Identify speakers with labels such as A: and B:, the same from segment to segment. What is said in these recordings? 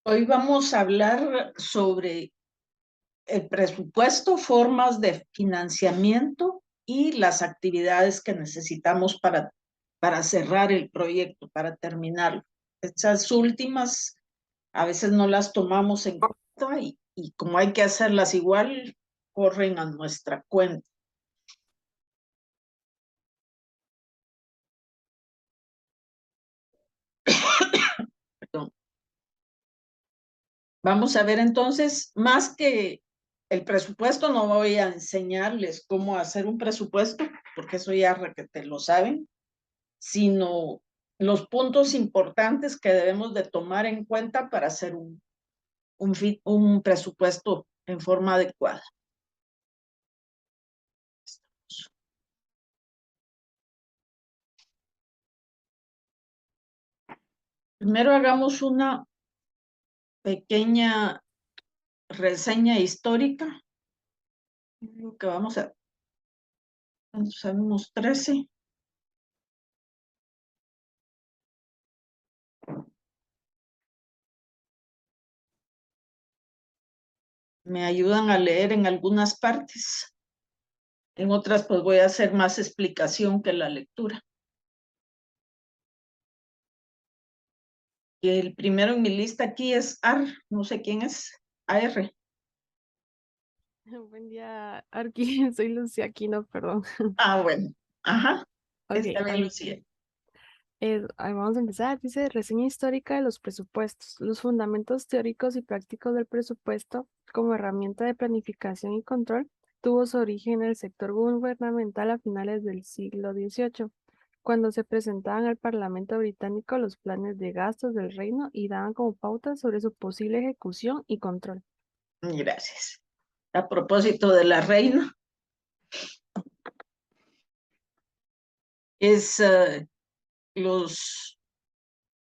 A: Hoy vamos a hablar sobre el presupuesto, formas de financiamiento y las actividades que necesitamos para cerrar el proyecto, para terminarlo. Estas últimas a veces no las tomamos en cuenta y como hay que hacerlas igual, corren a nuestra cuenta. Perdón. Vamos a ver entonces, más que el presupuesto, no voy a enseñarles cómo hacer un presupuesto, porque eso ya requete lo saben, sino los puntos importantes que debemos de tomar en cuenta para hacer un presupuesto en forma adecuada. Primero hagamos una pequeña reseña histórica. Lo que vamos a... Sabemos 13. Me ayudan a leer en algunas partes. En otras, pues voy a hacer más explicación que la lectura. Y el primero en mi lista aquí es AR, no sé quién es, AR.
B: Buen día, Arqui. Soy Lucía Aquino, perdón.
A: Ah, bueno, ajá,
B: Ok,
A: está bien, Lucía.
B: ahí vamos a empezar. Dice reseña histórica de los presupuestos. Los fundamentos teóricos y prácticos del presupuesto como herramienta de planificación y control tuvo su origen en el sector gubernamental a finales del siglo XVIII, cuando se presentaban al Parlamento británico los planes de gastos del reino y daban como pautas sobre su posible ejecución y control.
A: Gracias. A propósito de la reina, es los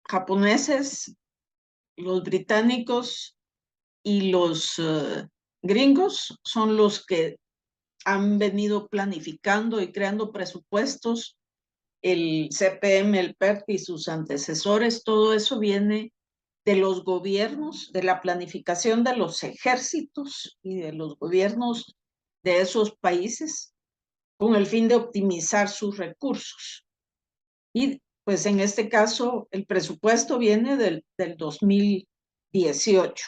A: japoneses, los británicos y los gringos son los que han venido planificando y creando presupuestos. El CPM, el PERT y sus antecesores, todo eso viene de los gobiernos, de la planificación de los ejércitos y de los gobiernos de esos países con el fin de optimizar sus recursos. Y pues en este caso el presupuesto viene del 2018.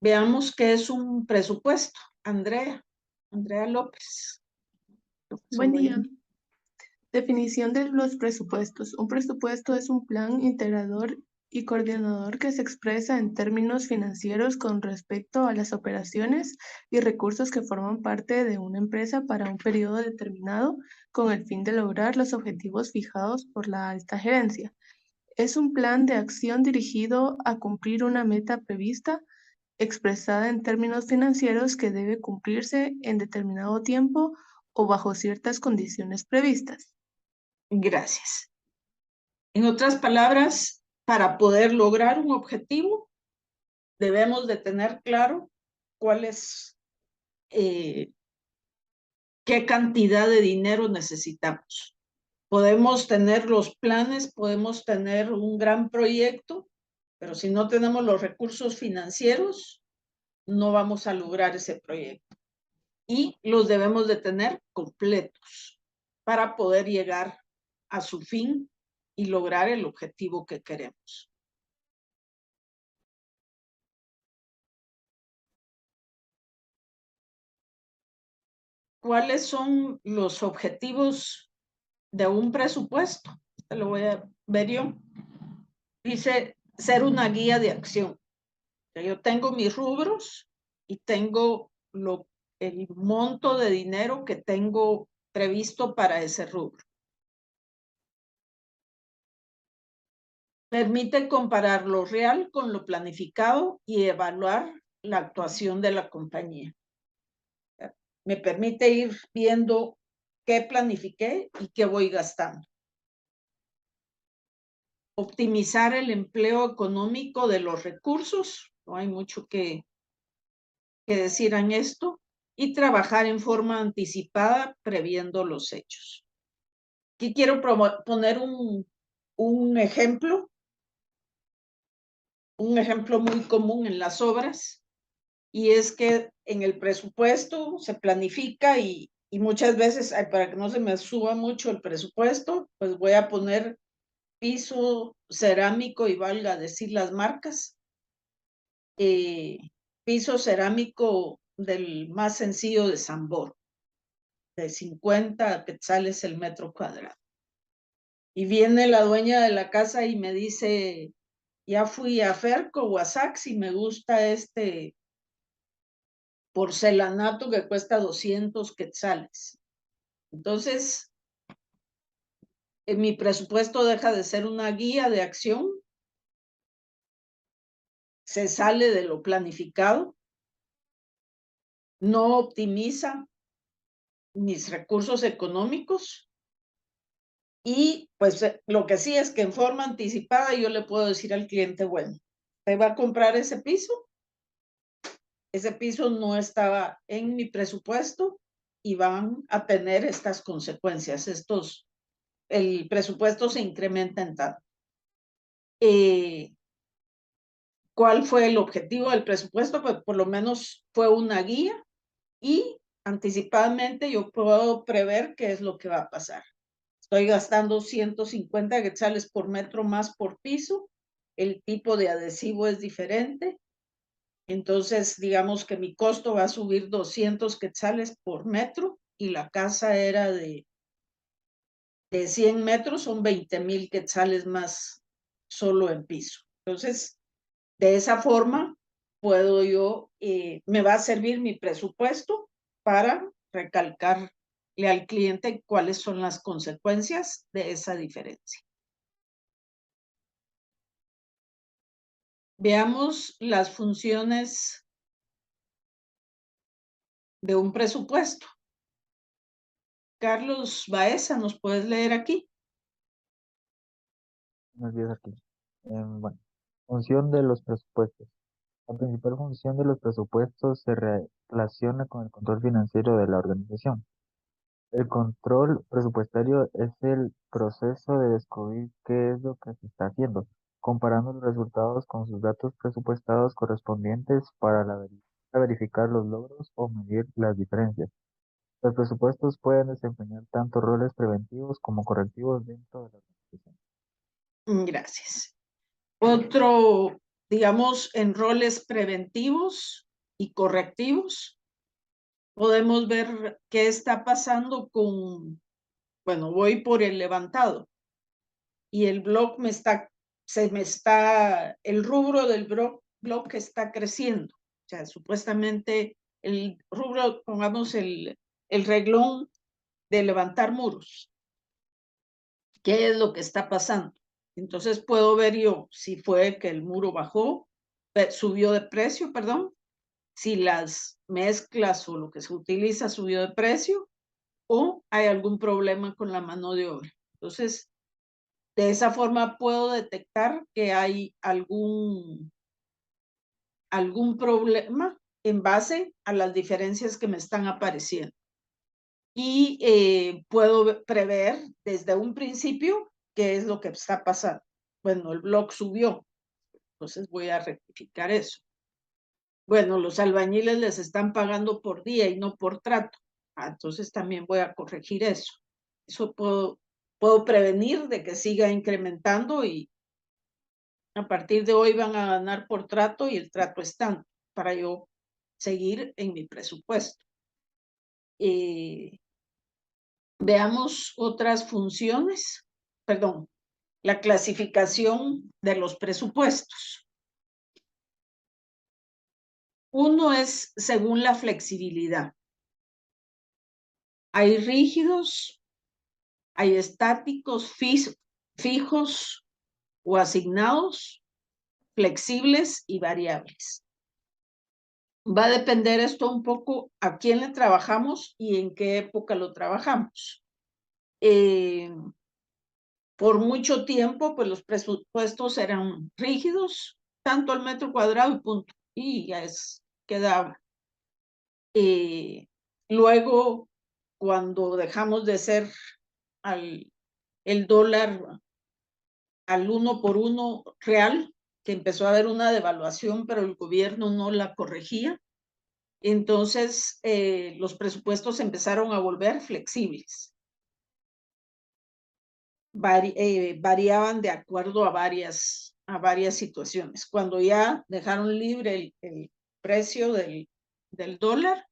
A: Veamos qué es un presupuesto. Andrea López.
C: Buen día. Definición de los presupuestos. Un presupuesto es un plan integrador y coordinador que se expresa en términos financieros con respecto a las operaciones y recursos que forman parte de una empresa para un periodo determinado con el fin de lograr los objetivos fijados por la alta gerencia. Es un plan de acción dirigido a cumplir una meta prevista, expresada en términos financieros que debe cumplirse en determinado tiempo o bajo ciertas condiciones previstas.
A: Gracias. En otras palabras, para poder lograr un objetivo, debemos de tener claro cuál es, qué cantidad de dinero necesitamos. Podemos tener los planes, podemos tener un gran proyecto, pero si no tenemos los recursos financieros, no vamos a lograr ese proyecto. Y los debemos de tener completos para poder llegar a su fin y lograr el objetivo que queremos. ¿Cuáles son los objetivos de un presupuesto? Te lo voy a ver yo. Dice ser una guía de acción. Yo tengo mis rubros y tengo el monto de dinero que tengo previsto para ese rubro. Permite comparar lo real con lo planificado y evaluar la actuación de la compañía. Me permite ir viendo qué planifiqué y qué voy gastando. Optimizar el empleo económico de los recursos, no hay mucho que decir en esto, y trabajar en forma anticipada previendo los hechos. Aquí quiero poner un ejemplo un ejemplo muy común en las obras, y es que en el presupuesto se planifica y muchas veces, para que no se me suba mucho el presupuesto, pues voy a poner piso cerámico y valga decir las marcas. Piso cerámico del más sencillo de Sambor, de 50 quetzales el metro cuadrado. Y viene la dueña de la casa y me dice, ya fui a Ferco o a Saks y me gusta este porcelanato que cuesta 200 quetzales. Entonces, en mi presupuesto deja de ser una guía de acción, se sale de lo planificado, no optimiza mis recursos económicos y pues lo que sí es que en forma anticipada yo le puedo decir al cliente, bueno, ¿te va a comprar ese piso? Ese piso no estaba en mi presupuesto y van a tener estas consecuencias. El presupuesto se incrementa en tanto. ¿Cuál fue el objetivo del presupuesto? Pues por lo menos fue una guía y anticipadamente yo puedo prever qué es lo que va a pasar. Estoy gastando 150 quetzales por metro más por piso. El tipo de adhesivo es diferente. Entonces, digamos que mi costo va a subir 200 quetzales por metro y la casa era de 100 metros, son 20,000 quetzales más solo en piso. Entonces, de esa forma, puedo yo, me va a servir mi presupuesto para recalcarle al cliente cuáles son las consecuencias de esa diferencia. Veamos las funciones de un presupuesto. Carlos Baeza, ¿nos puedes leer aquí?
D: Buenos días aquí. Bueno, función de los presupuestos. La principal función de los presupuestos se relaciona con el control financiero de la organización. El control presupuestario es el proceso de descubrir qué es lo que se está haciendo, comparando los resultados con sus datos presupuestados correspondientes para verificar los logros o medir las diferencias. Los presupuestos pueden desempeñar tanto roles preventivos como correctivos dentro de la organización.
A: Gracias. Otro, digamos, en roles preventivos y correctivos, podemos ver qué está pasando con, bueno, voy por el levantado y el blog el rubro del blog está creciendo. O sea, supuestamente el rubro, pongamos el reglón de levantar muros. ¿Qué es lo que está pasando? Entonces puedo ver yo si fue que el muro subió de precio, perdón, si las mezclas o lo que se utiliza subió de precio o hay algún problema con la mano de obra. Entonces, de esa forma puedo detectar que hay algún problema en base a las diferencias que me están apareciendo. Y puedo prever desde un principio qué es lo que está pasando. Bueno, el blog subió, entonces voy a rectificar eso. Bueno, los albañiles les están pagando por día y no por trato. Entonces también voy a corregir eso. Eso puedo prevenir de que siga incrementando y a partir de hoy van a ganar por trato y el trato es tanto para yo seguir en mi presupuesto. Veamos otras funciones, perdón, la clasificación de los presupuestos. Uno es según la flexibilidad. Hay rígidos, hay estáticos, fijos o asignados, flexibles y variables. Va a depender esto un poco a quién le trabajamos y en qué época lo trabajamos. Por mucho tiempo, pues los presupuestos eran rígidos, tanto al metro cuadrado y punto, y ya quedaba. Luego, cuando dejamos de ser el dólar al 1 por 1 real, que empezó a haber una devaluación, pero el gobierno no la corregía. Entonces, los presupuestos empezaron a volver flexibles. Variaban de acuerdo a varias situaciones. Cuando ya dejaron libre el precio del dólar,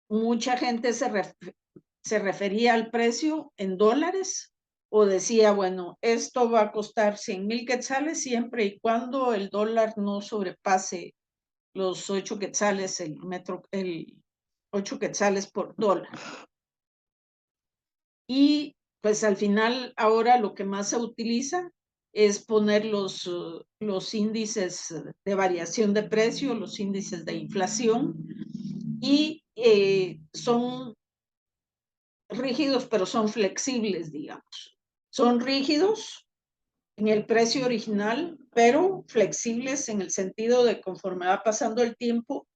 A: mucha gente se refería al precio en dólares o decía, bueno, esto va a costar 100,000 quetzales siempre y cuando el dólar no sobrepase los 8 quetzales el 8 quetzales por dólar. Y pues al final ahora lo que más se utiliza es poner los índices de variación de precio, los índices de inflación, y son rígidos, pero son flexibles, digamos. Son rígidos en el precio original, pero flexibles en el sentido de conforme va pasando el tiempo,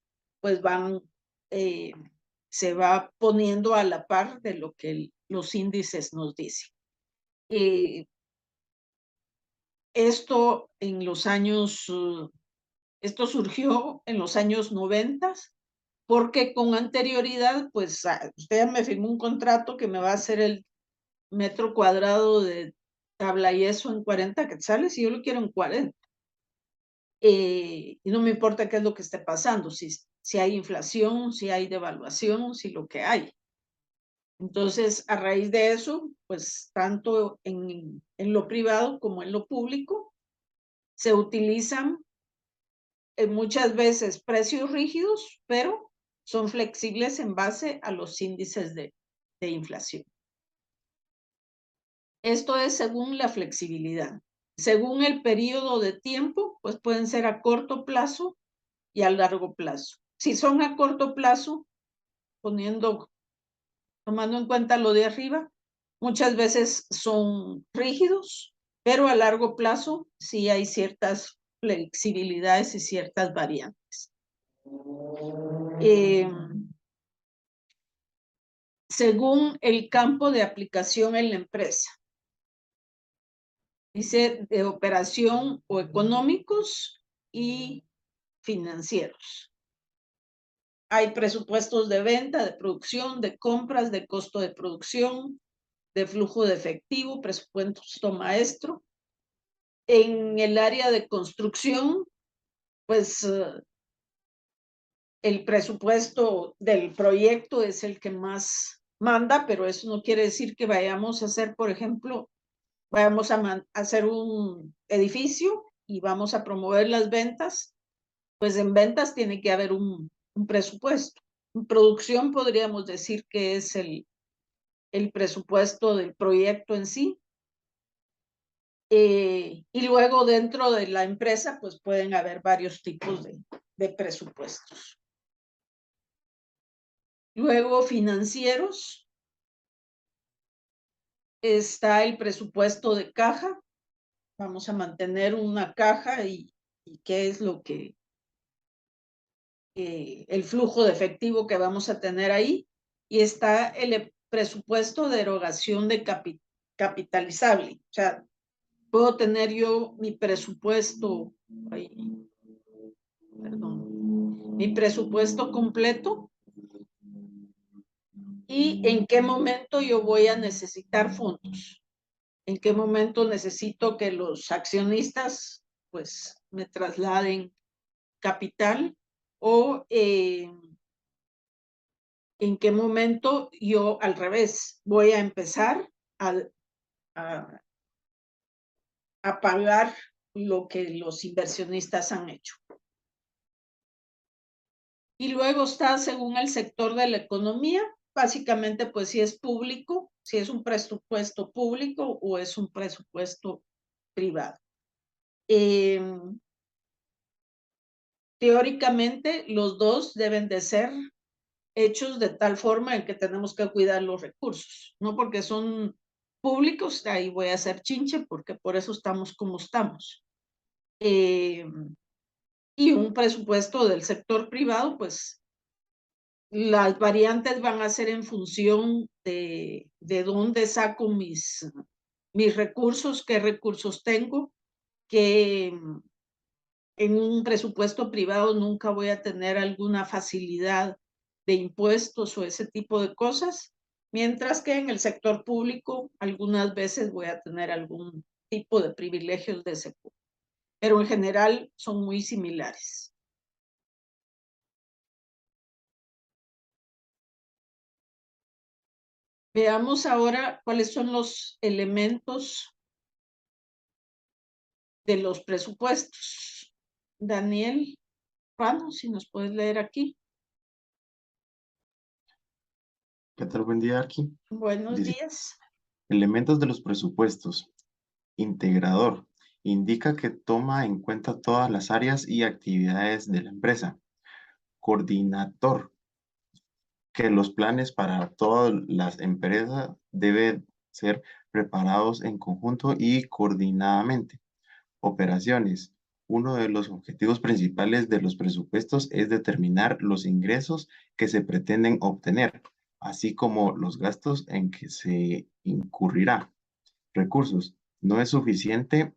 A: pues se va poniendo a la par de lo que los índices nos dicen. Esto surgió en los años 90, porque con anterioridad, pues usted me firmó un contrato que me va a hacer el metro cuadrado de tabla y yeso en 40 quetzales y yo lo quiero en 40. Y no me importa qué es lo que esté pasando, si hay inflación, si hay devaluación, si lo que hay. Entonces, a raíz de eso, pues tanto en lo privado como en lo público, se utilizan muchas veces precios rígidos, pero son flexibles en base a los índices de inflación. Esto es según la flexibilidad. Según el periodo de tiempo, pues pueden ser a corto plazo y a largo plazo. Si son a corto plazo, tomando en cuenta lo de arriba, muchas veces son rígidos, pero a largo plazo sí hay ciertas flexibilidades y ciertas variantes. Según el campo de aplicación en la empresa. Dice de operación o económicos y financieros. Hay presupuestos de venta, de producción, de compras, de costo de producción, de flujo de efectivo, presupuesto maestro. En el área de construcción, pues el presupuesto del proyecto es el que más manda, pero eso no quiere decir que vayamos a hacer, por ejemplo, vamos a hacer un edificio y vamos a promover las ventas, pues en ventas tiene que haber un presupuesto. En producción podríamos decir que es el presupuesto del proyecto en sí. Y luego dentro de la empresa, pues pueden haber varios tipos de presupuestos. Luego financieros. Está el presupuesto de caja. Vamos a mantener una caja y qué es lo que el flujo de efectivo que vamos a tener ahí. Y está el presupuesto de erogación de capitalizable. O sea, puedo tener yo mi presupuesto, mi presupuesto completo y en qué momento yo voy a necesitar fondos. En qué momento necesito que los accionistas pues me trasladen capital o en qué momento yo al revés voy a empezar a pagar lo que los inversionistas han hecho. Y luego está según el sector de la economía, básicamente pues si es público, si es un presupuesto público o es un presupuesto privado. Teóricamente los dos deben de ser hechos de tal forma en que tenemos que cuidar los recursos, no porque son públicos, ahí voy a hacer chinche porque por eso estamos como estamos. Y un presupuesto del sector privado, pues las variantes van a ser en función de dónde saco mis recursos, qué recursos tengo que en un presupuesto privado nunca voy a tener alguna facilidad de impuestos o ese tipo de cosas, mientras que en el sector público algunas veces voy a tener algún tipo de privilegios de ese tipo. Pero en general son muy similares. Veamos ahora cuáles son los elementos de los presupuestos. Daniel Rano, si nos puedes leer aquí.
E: ¿Qué tal? Buen día, Arqui.
A: Buenos
E: Dice,
A: días.
E: elementos de los presupuestos. Integrador. Indica que toma en cuenta todas las áreas y actividades de la empresa. Coordinador. Que los planes para todas las empresas deben ser preparados en conjunto y coordinadamente. Operaciones. Uno de los objetivos principales de los presupuestos es determinar los ingresos que se pretenden obtener, así como los gastos en que se incurrirá. Recursos. No es suficiente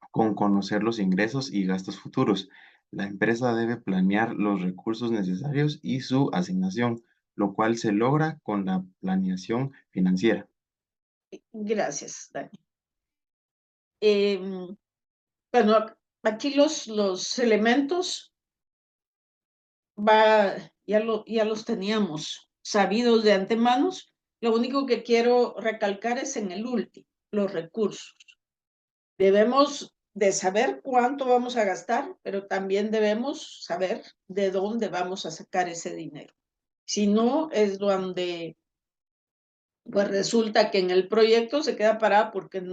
E: con conocer los ingresos y gastos futuros. La empresa debe planear los recursos necesarios y su asignación, lo cual se logra con la planeación financiera.
A: Gracias, Dani. Bueno, aquí los elementos ya los teníamos sabidos de antemano. Lo único que quiero recalcar es en el último, los recursos. Debemos de saber cuánto vamos a gastar, pero también debemos saber de dónde vamos a sacar ese dinero. Si no, es donde pues resulta que en el proyecto se queda parado porque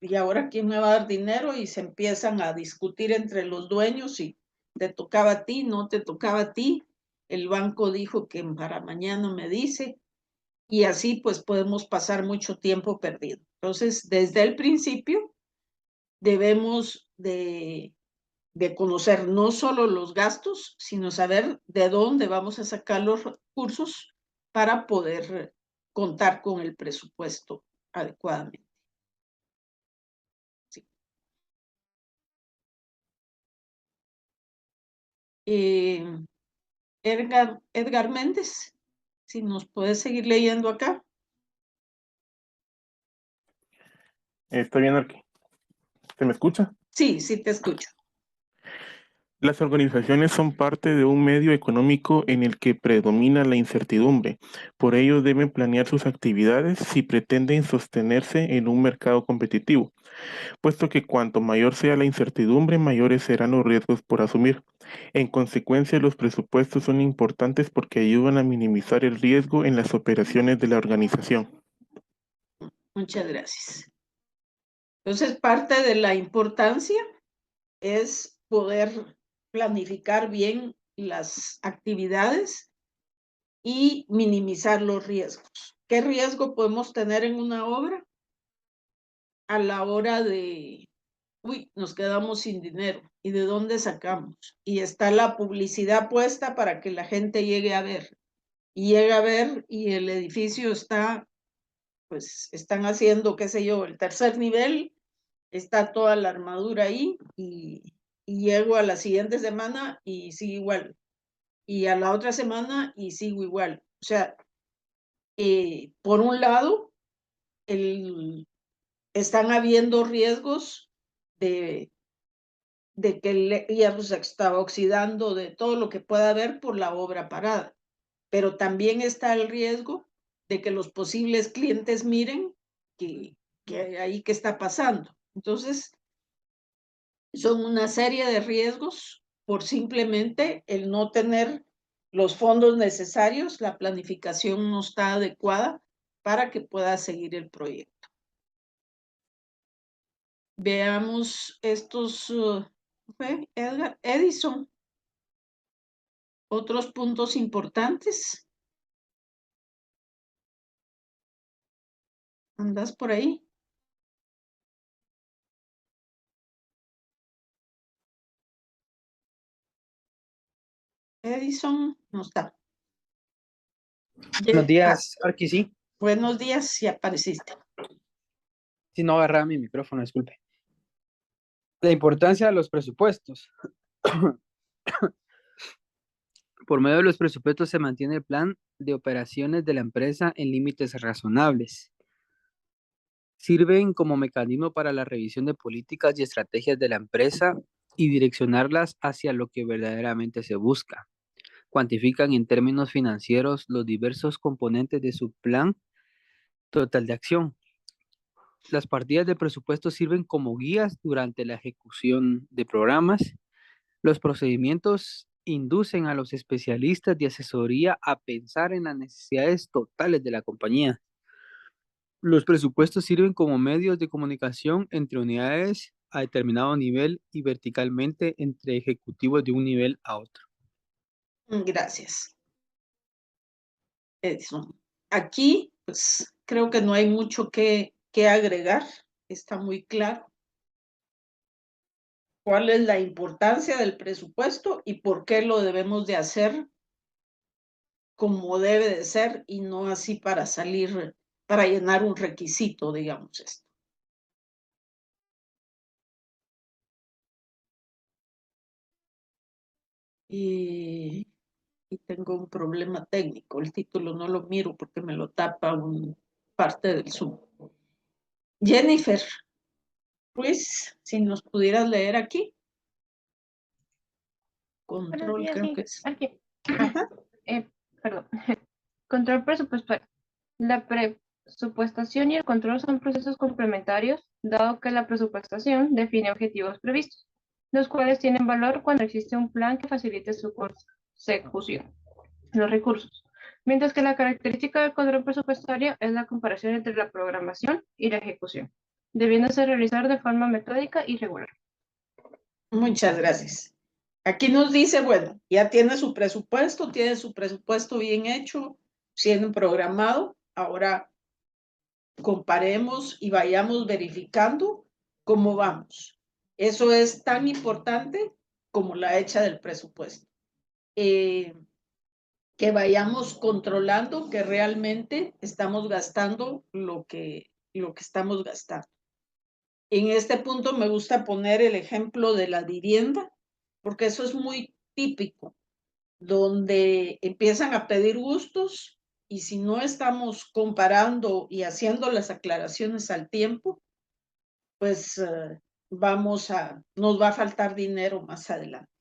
A: y ahora quién me va a dar dinero, y se empiezan a discutir entre los dueños y te tocaba a ti, no te tocaba a ti, el banco dijo que para mañana me dice, y así pues podemos pasar mucho tiempo perdido. Entonces, desde el principio debemos de conocer no solo los gastos, sino saber de dónde vamos a sacar los recursos para poder contar con el presupuesto adecuadamente. Sí. Edgar Méndez, si nos puedes seguir leyendo acá.
F: Está bien, Arqui. ¿Se me escucha?
A: Sí, sí te escucho.
F: Las organizaciones son parte de un medio económico en el que predomina la incertidumbre. Por ello deben planear sus actividades si pretenden sostenerse en un mercado competitivo, puesto que cuanto mayor sea la incertidumbre, mayores serán los riesgos por asumir. En consecuencia, los presupuestos son importantes porque ayudan a minimizar el riesgo en las operaciones de la organización.
A: Muchas gracias. Entonces, parte de la importancia es poder planificar bien las actividades y minimizar los riesgos. ¿Qué riesgo podemos tener en una obra? A la hora de, nos quedamos sin dinero, ¿y de dónde sacamos? Y está la publicidad puesta para que la gente llegue a ver, y llega a ver, y el edificio está, pues están haciendo, qué sé yo, el tercer nivel, está toda la armadura ahí, y llego a la siguiente semana y sigue igual, y a la otra semana y sigo igual. O sea, por un lado, están habiendo riesgos de que el hierro se estaba oxidando, de todo lo que pueda haber por la obra parada. Pero también está el riesgo de que los posibles clientes miren que ahí qué está pasando. Entonces, son una serie de riesgos por simplemente el no tener los fondos necesarios, la planificación no está adecuada para que pueda seguir el proyecto. Veamos estos, Edison. Otros puntos importantes. ¿Andas por ahí? Edison no está.
G: Buenos días, Arqui, sí.
A: Buenos días, si apareciste.
G: Si no agarraba mi micrófono, disculpe. La importancia de los presupuestos. Por medio de los presupuestos se mantiene el plan de operaciones de la empresa en límites razonables. Sirven como mecanismo para la revisión de políticas y estrategias de la empresa y direccionarlas hacia lo que verdaderamente se busca. Cuantifican en términos financieros los diversos componentes de su plan total de acción. Las partidas de presupuesto sirven como guías durante la ejecución de programas. Los procedimientos inducen a los especialistas de asesoría a pensar en las necesidades totales de la compañía. Los presupuestos sirven como medios de comunicación entre unidades a determinado nivel y verticalmente entre ejecutivos de un nivel a otro.
A: Gracias. Eso. Aquí, pues, creo que no hay mucho que agregar. Está muy claro cuál es la importancia del presupuesto y por qué lo debemos de hacer como debe de ser y no así para salir, para llenar un requisito, digamos esto. Y tengo un problema técnico. El título no lo miro porque me lo tapa una parte del Zoom. Jennifer, pues, si nos pudieras leer aquí. Control,
H: Buenos días,
A: creo
H: sí,
A: que es.
H: aquí.
A: Ajá.
H: Perdón. Control presupuestario. La presupuestación y el control son procesos complementarios, dado que la presupuestación define objetivos previstos, los cuales tienen valor cuando existe un plan que facilite su consecución, los recursos. Mientras que la característica del control presupuestario es la comparación entre la programación y la ejecución, debiéndose realizar de forma metódica y regular.
A: Muchas gracias. Aquí nos dice, bueno, ya tiene su presupuesto bien hecho, siendo programado. Ahora comparemos y vayamos verificando cómo vamos. Eso es tan importante como la hecha del presupuesto. Que vayamos controlando que realmente estamos gastando lo que estamos gastando. En este punto me gusta poner el ejemplo de la vivienda, porque eso es muy típico, donde empiezan a pedir gustos y si no estamos comparando y haciendo las aclaraciones al tiempo, pues nos va a faltar dinero más adelante.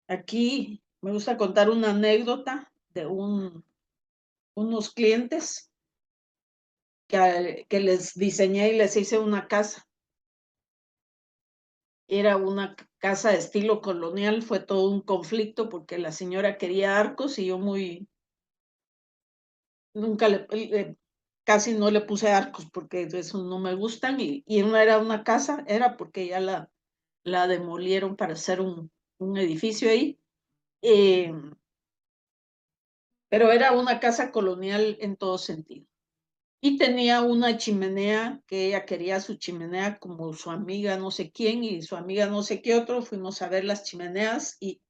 A: Aquí me gusta contar una anécdota de unos clientes que les diseñé y les hice una casa. Era una casa de estilo colonial, fue todo un conflicto porque la señora quería arcos y yo nunca casi no le puse arcos porque eso no me gustan y no era una casa, era porque ya la demolieron para hacer un edificio ahí. Pero era una casa colonial en todo sentido. Y tenía una chimenea que ella quería su chimenea como su amiga no sé quién y su amiga no sé qué otro. Fuimos a ver las chimeneas y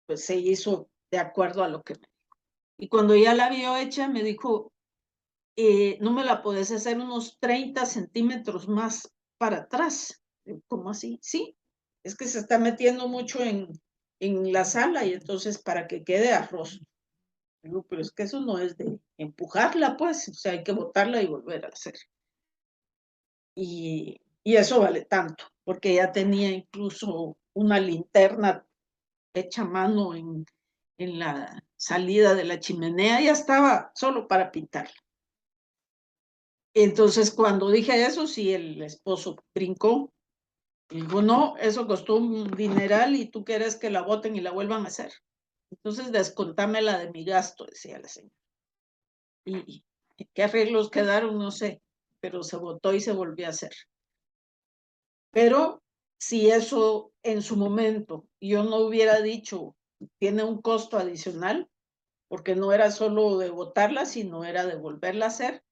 A: pues se hizo de acuerdo a lo que me dijo. Y cuando ya la vio hecha me dijo, no me la podés hacer unos 30 centímetros más para atrás. ¿Cómo así? Sí, es que se está metiendo mucho en la sala y entonces para que quede arroz. Digo, pero es que eso no es de empujarla, pues, o sea, hay que botarla y volver a hacer. Y eso vale tanto, porque ya tenía incluso una linterna hecha a mano en la salida de la chimenea, ya estaba solo para pintarla. Entonces, cuando dije eso, sí, el esposo brincó. Y dijo, no, eso costó un dineral y tú quieres que la boten y la vuelvan a hacer. Entonces, descontámela de mi gasto, decía la señora. Y qué arreglos quedaron, no sé, pero se votó y se volvió a hacer. Pero si eso en su momento yo no hubiera dicho, tiene un costo adicional, porque no era solo de votarla, sino era de volverla a hacer,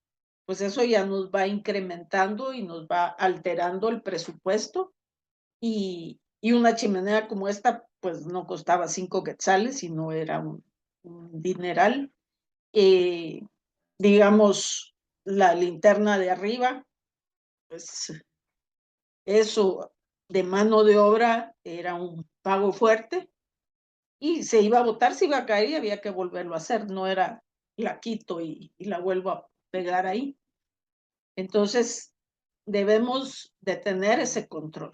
A: pues eso ya nos va incrementando y nos va alterando el presupuesto y una chimenea como esta, pues no costaba 5 quetzales, sino era un dineral. Digamos, la linterna de arriba, pues eso de mano de obra era un pago fuerte y se iba a botar, se iba a caer y había que volverlo a hacer. No era la quito y la vuelvo a pegar ahí. Entonces, debemos de tener ese control.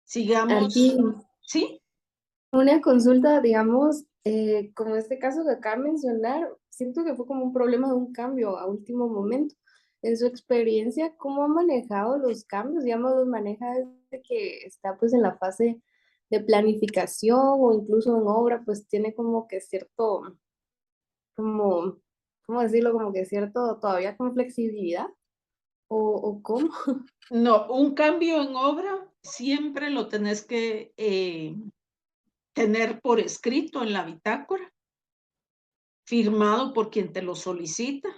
A: Sigamos.
I: Aquí,
A: ¿Sí?
I: una consulta, digamos, como este caso que acaba de mencionar, siento que fue como un problema de un cambio a último momento. En su experiencia, ¿cómo ha manejado los cambios? Digamos, los maneja desde que está pues en la fase de planificación o incluso en obra, pues tiene como que cierto, como, ¿cómo decirlo? Como que cierto, todavía con flexibilidad o cómo.
A: No, un cambio en obra siempre lo tenés que tener por escrito en la bitácora, firmado por quien te lo solicita,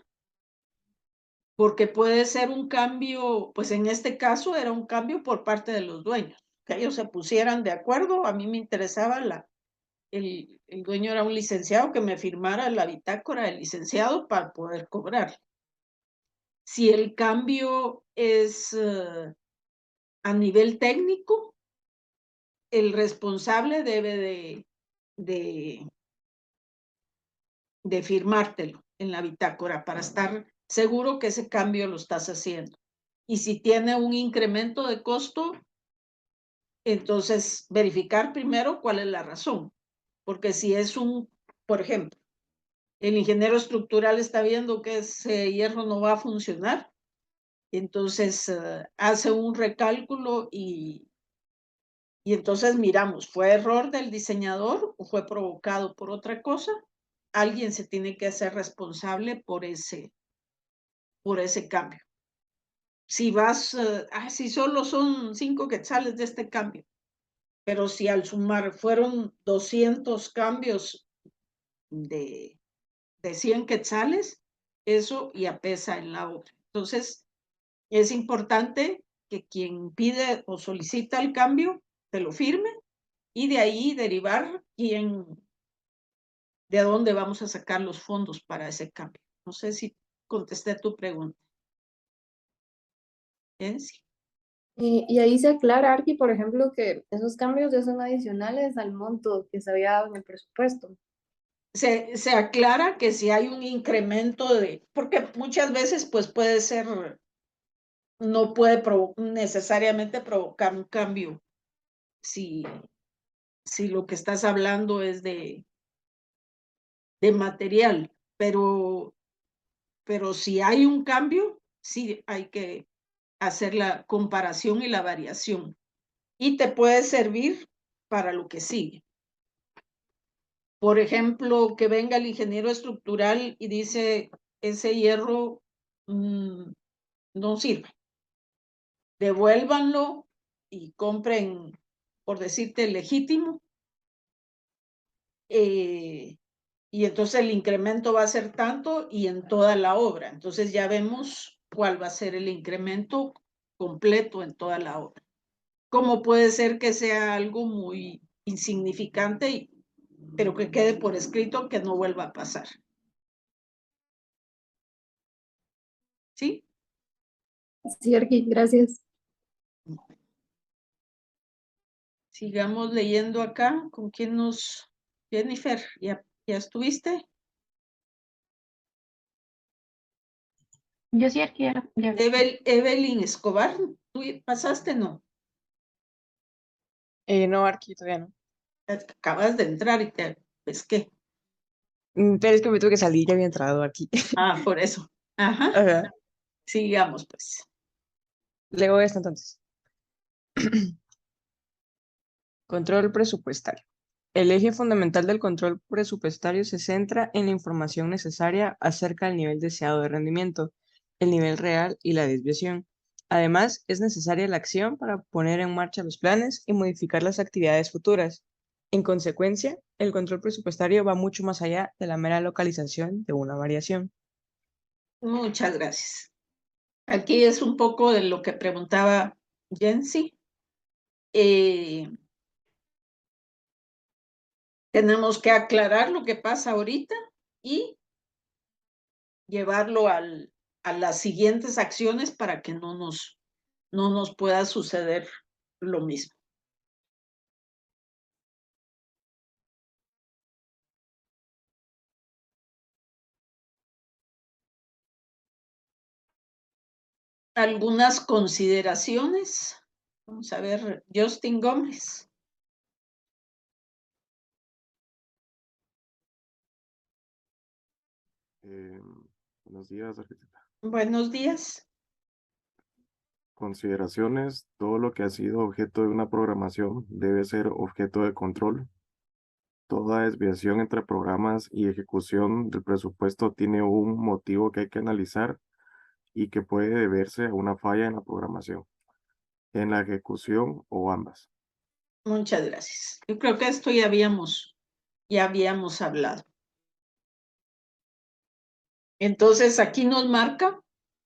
A: porque puede ser un cambio, pues en este caso era un cambio por parte de los dueños, que ellos se pusieran de acuerdo. A mí me interesaba el dueño era un licenciado, que me firmara la bitácora del licenciado para poder cobrar. Si el cambio es a nivel técnico, el responsable debe de firmártelo en la bitácora para estar seguro que ese cambio lo estás haciendo. Y si tiene un incremento de costo, entonces verificar primero cuál es la razón. Porque si es por ejemplo, el ingeniero estructural está viendo que ese hierro no va a funcionar, entonces hace un recálculo y entonces miramos, ¿fue error del diseñador o fue provocado por otra cosa? Alguien se tiene que hacer responsable por ese cambio. Si si solo son 5 quetzales de este cambio, pero si al sumar fueron 200 cambios de 100 quetzales, eso ya pesa en la obra. Entonces, es importante que quien pide o solicita el cambio te lo firme y de ahí derivar de dónde vamos a sacar los fondos para ese cambio. No sé si contesté tu pregunta. Sí.
I: Y ahí se aclara, Arqui, por ejemplo, que esos cambios ya son adicionales al monto que se había dado en el presupuesto.
A: Se aclara que si hay un incremento porque muchas veces pues puede ser, no puede necesariamente provocar un cambio si lo que estás hablando es de material, pero si hay un cambio, sí hay que hacer la comparación y la variación. Y te puede servir para lo que sigue. Por ejemplo, que venga el ingeniero estructural y dice, ese hierro no sirve. Devuélvanlo y compren, por decirte, el legítimo. Y entonces el incremento va a ser tanto y en toda la obra. Entonces ya vemos cuál va a ser el incremento completo en toda la obra. Como puede ser que sea algo muy insignificante, pero que quede por escrito que no vuelva a pasar. ¿Sí?
I: Sí, Arqui, gracias.
A: Sigamos leyendo acá. ¿Con quién Jennifer, ¿ya estuviste?
H: Yo sí quiero.
A: Evelyn Escobar, ¿tú pasaste? No.
J: No, Arqui, todavía no.
A: Acabas de entrar y te pesqué.
J: Pero es que me tuve que salir, ya había entrado aquí.
A: Ah, por eso. Ajá.
J: Ajá.
A: Sigamos, pues.
J: Leo esto entonces. Control presupuestario. El eje fundamental del control presupuestario se centra en la información necesaria acerca del nivel deseado de rendimiento, el nivel real y la desviación. Además, es necesaria la acción para poner en marcha los planes y modificar las actividades futuras. En consecuencia, el control presupuestario va mucho más allá de la mera localización de una variación.
A: Muchas gracias. Aquí es un poco de lo que preguntaba Jensi. Tenemos que aclarar lo que pasa ahorita y llevarlo a las siguientes acciones para que no nos pueda suceder lo mismo. algunas consideraciones. Vamos a ver, Justin Gómez.
K: Buenos días, arquitecta.
A: Buenos días.
K: Consideraciones. Todo lo que ha sido objeto de una programación debe ser objeto de control. Toda desviación entre programas y ejecución del presupuesto tiene un motivo que hay que analizar y que puede deberse a una falla en la programación, en la ejecución o ambas.
A: Muchas gracias. Yo creo que esto ya habíamos hablado. Entonces, aquí nos marca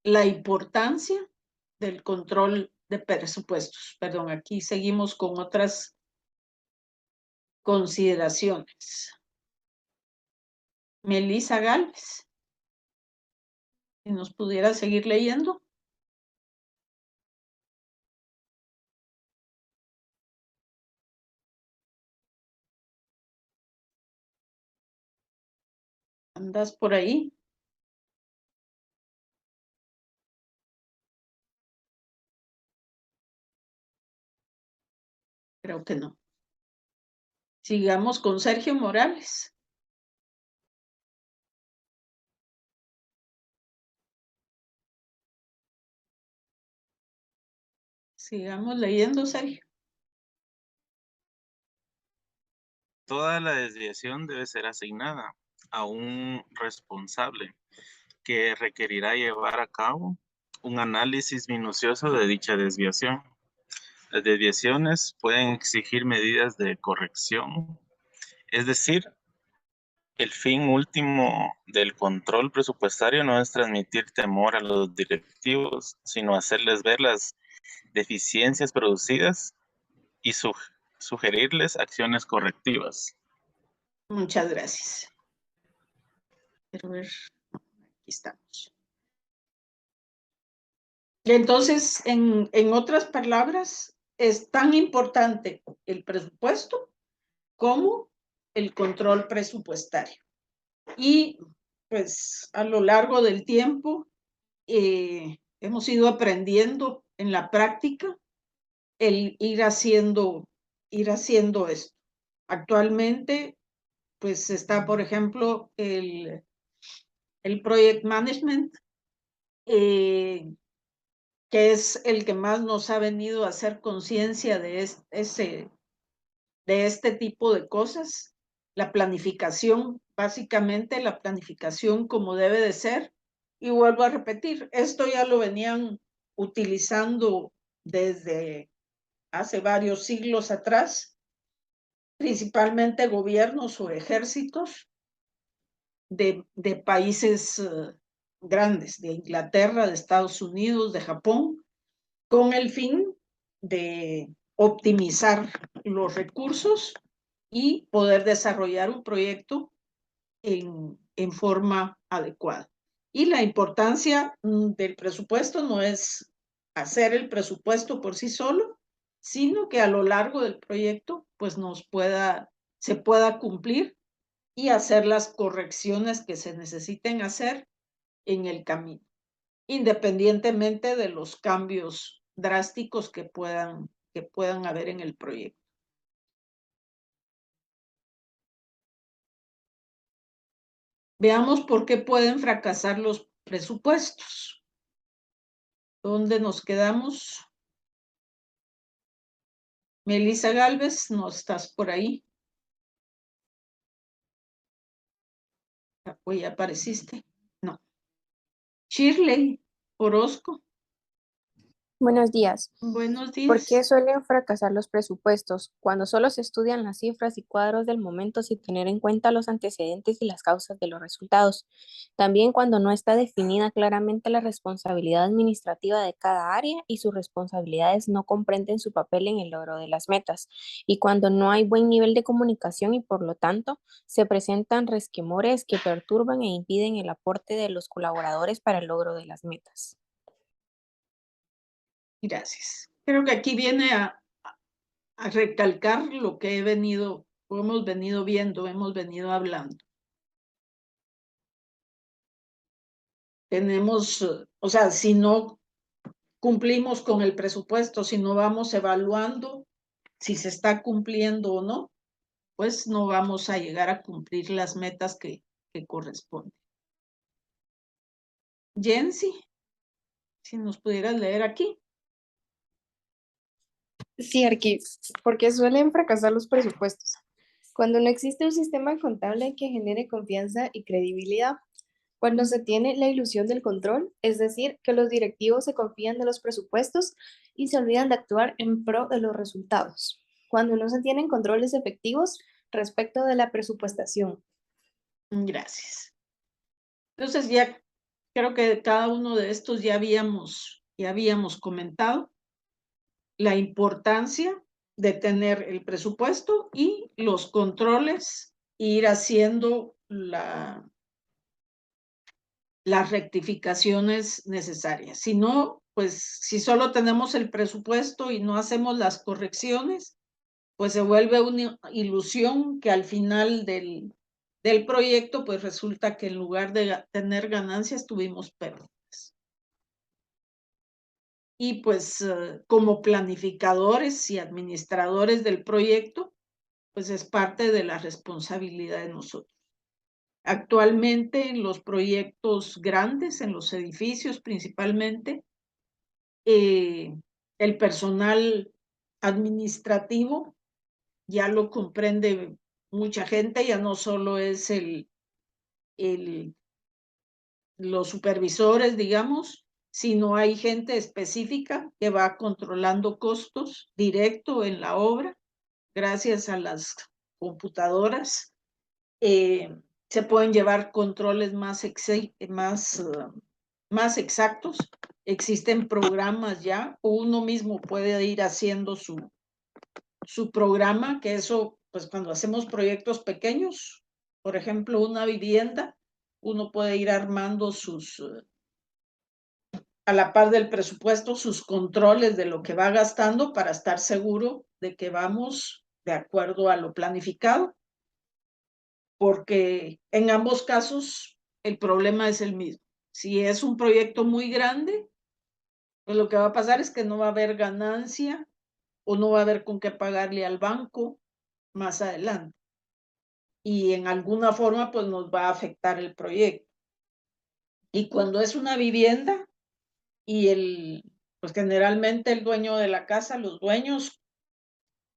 A: la importancia del control de presupuestos. Perdón, aquí seguimos con otras consideraciones. Melissa Gálvez, si nos pudiera seguir leyendo. ¿Andas por ahí? Creo que no. Sigamos con Sergio Morales. Sigamos leyendo, Sergio.
L: Toda la desviación debe ser asignada a un responsable que requerirá llevar a cabo un análisis minucioso de dicha desviación. Las desviaciones pueden exigir medidas de corrección, es decir, el fin último del control presupuestario no es transmitir temor a los directivos, sino hacerles ver las deficiencias producidas y sugerirles acciones correctivas.
A: Muchas gracias. Quiero ver, aquí estamos. Entonces, en otras palabras, es tan importante el presupuesto como el control presupuestario. Y pues a lo largo del tiempo hemos ido aprendiendo en la práctica el ir haciendo esto. Actualmente, pues está, por ejemplo, el Project Management, que es el que más nos ha venido a hacer conciencia de este tipo de cosas. La planificación, básicamente la planificación como debe de ser. Y vuelvo a repetir, esto ya lo venían utilizando desde hace varios siglos atrás, principalmente gobiernos o ejércitos de países grandes, de Inglaterra, de Estados Unidos, de Japón, con el fin de optimizar los recursos y poder desarrollar un proyecto en forma adecuada. Y la importancia del presupuesto no es hacer el presupuesto por sí solo, sino que a lo largo del proyecto pues se pueda cumplir y hacer las correcciones que se necesiten hacer en el camino, independientemente de los cambios drásticos que puedan haber en el proyecto. Veamos por qué pueden fracasar los presupuestos. ¿Dónde nos quedamos? Melissa Gálvez, ¿no estás por ahí? ¿O ya apareciste? No. Shirley Orozco.
M: Buenos días.
A: Buenos días.
M: ¿Por qué suelen fracasar los presupuestos? Cuando solo se estudian las cifras y cuadros del momento sin tener en cuenta los antecedentes y las causas de los resultados. También cuando no está definida claramente la responsabilidad administrativa de cada área y sus responsabilidades no comprenden su papel en el logro de las metas. Y cuando no hay buen nivel de comunicación y por lo tanto se presentan resquemores que perturban e impiden el aporte de los colaboradores para el logro de las metas.
A: Gracias. Creo que aquí viene a recalcar lo que hemos venido viendo, hemos venido hablando. Tenemos, o sea, si no cumplimos con el presupuesto, sino vamos evaluando si se está cumpliendo o no, pues no vamos a llegar a cumplir las metas que corresponden. Jensi, si nos pudieras leer aquí.
I: Sí, Arqui, porque suelen fracasar los presupuestos. Cuando no existe un sistema contable que genere confianza y credibilidad, cuando se tiene la ilusión del control, es decir, que los directivos se confían de los presupuestos y se olvidan de actuar en pro de los resultados. Cuando no se tienen controles efectivos respecto de la presupuestación.
A: Gracias. Entonces ya creo que cada uno de estos ya habíamos comentado la importancia de tener el presupuesto y los controles, ir haciendo las rectificaciones necesarias. Si no, pues si solo tenemos el presupuesto y no hacemos las correcciones, pues se vuelve una ilusión que al final del proyecto, pues resulta que en lugar de tener ganancias, tuvimos pérdidas. Y pues como planificadores y administradores del proyecto, pues es parte de la responsabilidad de nosotros. Actualmente en los proyectos grandes, en los edificios principalmente, el personal administrativo ya lo comprende mucha gente, ya no solo es los supervisores, digamos, sino hay gente específica que va controlando costos directo en la obra, gracias a las computadoras. Se pueden llevar controles más exactos. Existen programas ya, o uno mismo puede ir haciendo su programa, que eso, pues cuando hacemos proyectos pequeños, por ejemplo, una vivienda, uno puede ir armando a la par del presupuesto, sus controles de lo que va gastando para estar seguro de que vamos de acuerdo a lo planificado, porque en ambos casos el problema es el mismo. Si es un proyecto muy grande, pues lo que va a pasar es que no va a haber ganancia o no va a haber con qué pagarle al banco más adelante. Y en alguna forma, pues nos va a afectar el proyecto. Y cuando es una vivienda y pues generalmente el dueño de la casa, los dueños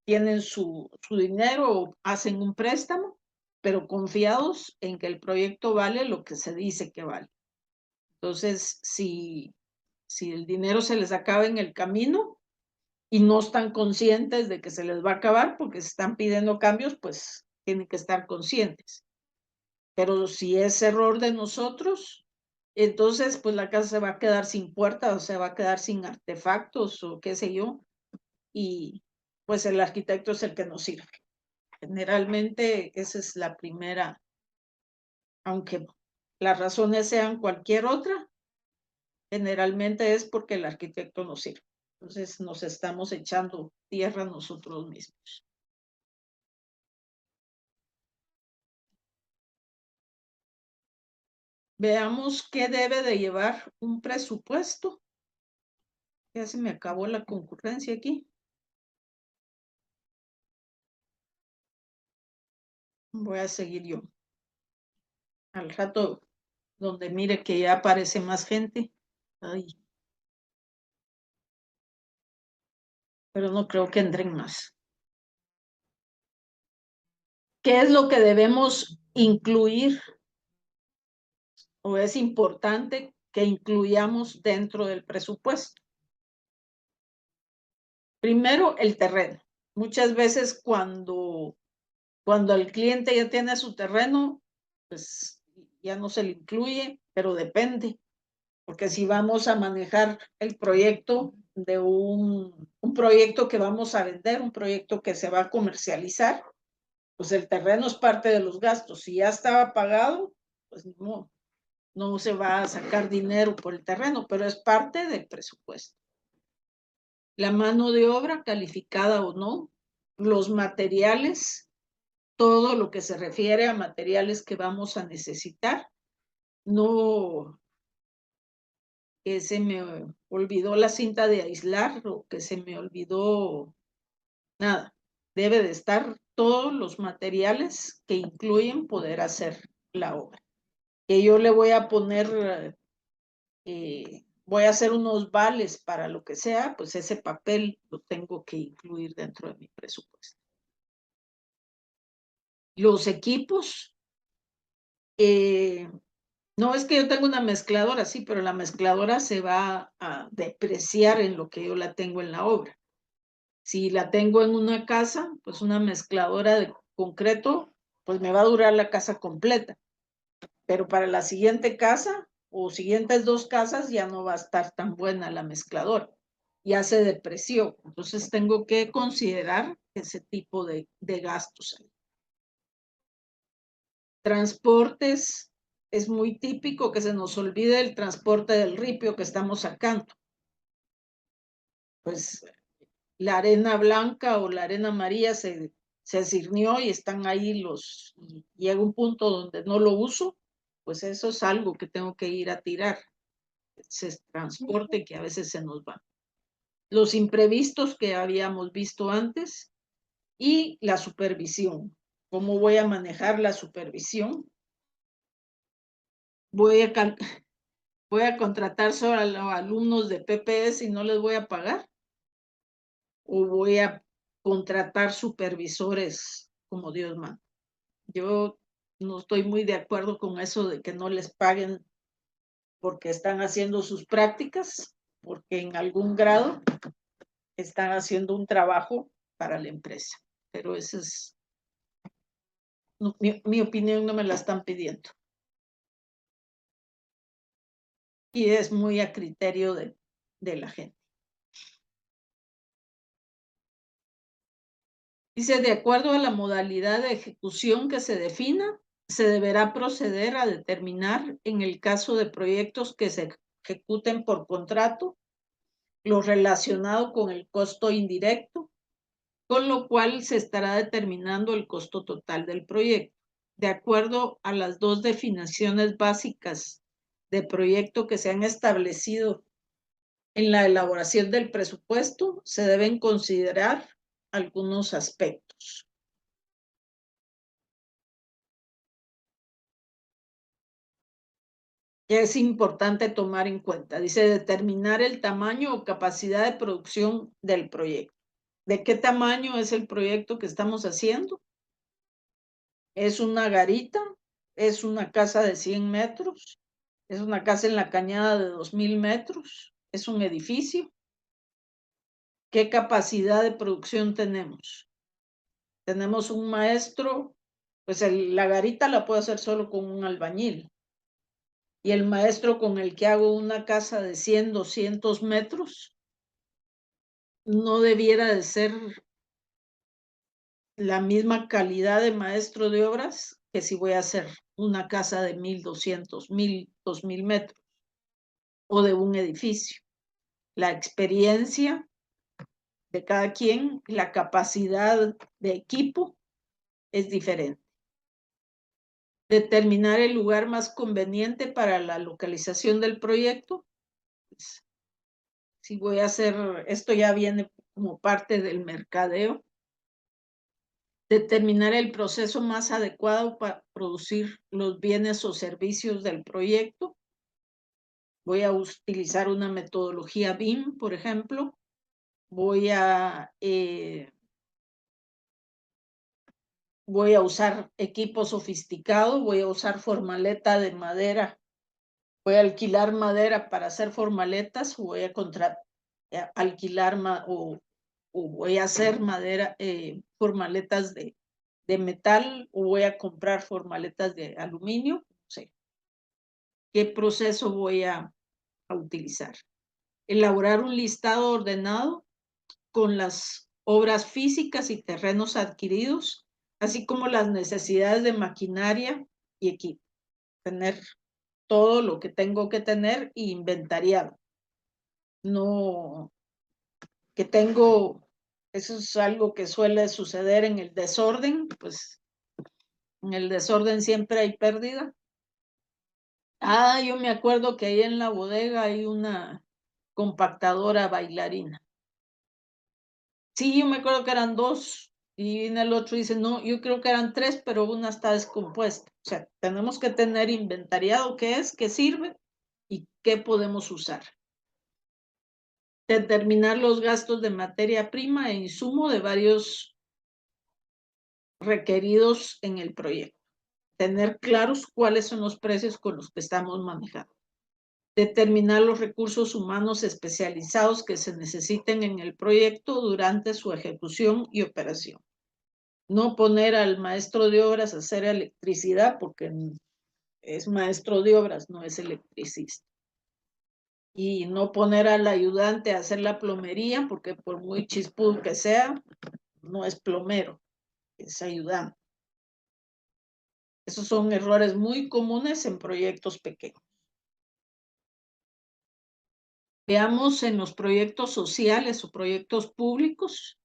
A: tienen su dinero o hacen un préstamo, pero confiados en que el proyecto vale lo que se dice que vale. Entonces, si el dinero se les acaba en el camino y no están conscientes de que se les va a acabar porque se están pidiendo cambios, pues tienen que estar conscientes. Pero si es error de nosotros, entonces pues la casa se va a quedar sin puertas o se va a quedar sin artefactos o qué sé yo, y pues el arquitecto es el que nos sirve. Generalmente esa es la primera, aunque las razones sean cualquier otra, generalmente es porque el arquitecto nos sirve. Entonces nos estamos echando tierra nosotros mismos. Veamos qué debe de llevar un presupuesto. Ya se me acabó la concurrencia aquí. Voy a seguir yo. Al rato, donde mire que ya aparece más gente. Ay. Pero no creo que entren más. ¿Qué es lo que debemos incluir o es importante que incluyamos dentro del presupuesto? Primero, el terreno. Muchas veces cuando el cliente ya tiene su terreno, pues ya no se le incluye, pero depende. Porque si vamos a manejar el proyecto de un proyecto que vamos a vender, un proyecto que se va a comercializar, pues el terreno es parte de los gastos. Si ya estaba pagado, pues no se va a sacar dinero por el terreno, pero es parte del presupuesto. La mano de obra, calificada o no, los materiales, todo lo que se refiere a materiales que vamos a necesitar, no que se me olvidó la cinta de aislar o que se me olvidó nada. Debe de estar todos los materiales que incluyen poder hacer la obra. Que yo le voy a poner, voy a hacer unos vales para lo que sea, pues ese papel lo tengo que incluir dentro de mi presupuesto. Los equipos, no es que yo tenga una mezcladora, sí, pero la mezcladora se va a depreciar en lo que yo la tengo en la obra. Si la tengo en una casa, pues una mezcladora de concreto, pues me va a durar la casa completa. Pero para la siguiente casa o siguientes 2 casas ya no va a estar tan buena la mezcladora. Ya se depreció. Entonces tengo que considerar ese tipo de gastos. Transportes, es muy típico que se nos olvide el transporte del ripio que estamos sacando. Pues la arena blanca o la arena amarilla se cirnió y están ahí y llega un punto donde no lo uso, pues eso es algo que tengo que ir a tirar. Ese transporte que a veces se nos va. Los imprevistos que habíamos visto antes y la supervisión. ¿Cómo voy a manejar la supervisión? Voy a contratar solo a los alumnos de PPS y no les voy a pagar. ¿O voy a contratar supervisores como Dios manda? Yo no estoy muy de acuerdo con eso de que no les paguen porque están haciendo sus prácticas, porque en algún grado están haciendo un trabajo para la empresa. Pero esa es mi opinión, no me la están pidiendo. Y es muy a criterio de la gente. Dice, de acuerdo a la modalidad de ejecución que se defina, se deberá proceder a determinar, en el caso de proyectos que se ejecuten por contrato, lo relacionado con el costo indirecto, con lo cual se estará determinando el costo total del proyecto. De acuerdo a las 2 definiciones básicas de proyecto que se han establecido en la elaboración del presupuesto, se deben considerar algunos aspectos. Es importante tomar en cuenta. Dice, determinar el tamaño o capacidad de producción del proyecto. ¿De qué tamaño es el proyecto que estamos haciendo? ¿Es una garita? ¿Es una casa de 100 metros? ¿Es una casa en la cañada de 2000 metros? ¿Es un edificio? ¿Qué capacidad de producción tenemos? Tenemos un maestro, pues la garita la puedo hacer solo con un albañil. Y el maestro con el que hago una casa de 100, 200 metros, no debiera de ser la misma calidad de maestro de obras que si voy a hacer una casa de 1200, 2000 metros o de un edificio. La experiencia de cada quien, la capacidad de equipo es diferente. Determinar el lugar más conveniente para la localización del proyecto. Pues, si voy a hacer, esto ya viene como parte del mercadeo. Determinar el proceso más adecuado para producir los bienes o servicios del proyecto. Voy a utilizar una metodología BIM, por ejemplo. Voy a usar equipo sofisticado, voy a usar formaleta de madera. Voy a alquilar madera para hacer formaletas, o voy a alquilar o voy a hacer madera, formaletas de metal, o voy a comprar formaletas de aluminio. No sé. ¿Qué proceso voy a utilizar? Elaborar un listado ordenado con las obras físicas y terrenos adquiridos, así como las necesidades de maquinaria y equipo. Tener todo lo que tengo que tener y inventariado. No, que tengo, eso es algo que suele suceder en el desorden, pues en el desorden siempre hay pérdida. Ah, yo me acuerdo que ahí en la bodega hay una compactadora bailarina. Sí, yo me acuerdo que eran 2 y viene el otro y dice, no, yo creo que eran 3, pero una está descompuesta. O sea, tenemos que tener inventariado qué es, qué sirve y qué podemos usar. Determinar los gastos de materia prima e insumo de varios requeridos en el proyecto. Tener claros cuáles son los precios con los que estamos manejando. Determinar los recursos humanos especializados que se necesiten en el proyecto durante su ejecución y operación. No poner al maestro de obras a hacer electricidad porque es maestro de obras, no es electricista. Y no poner al ayudante a hacer la plomería porque por muy chispudo que sea, no es plomero, es ayudante. Esos son errores muy comunes en proyectos pequeños. Veamos en los proyectos sociales o proyectos públicos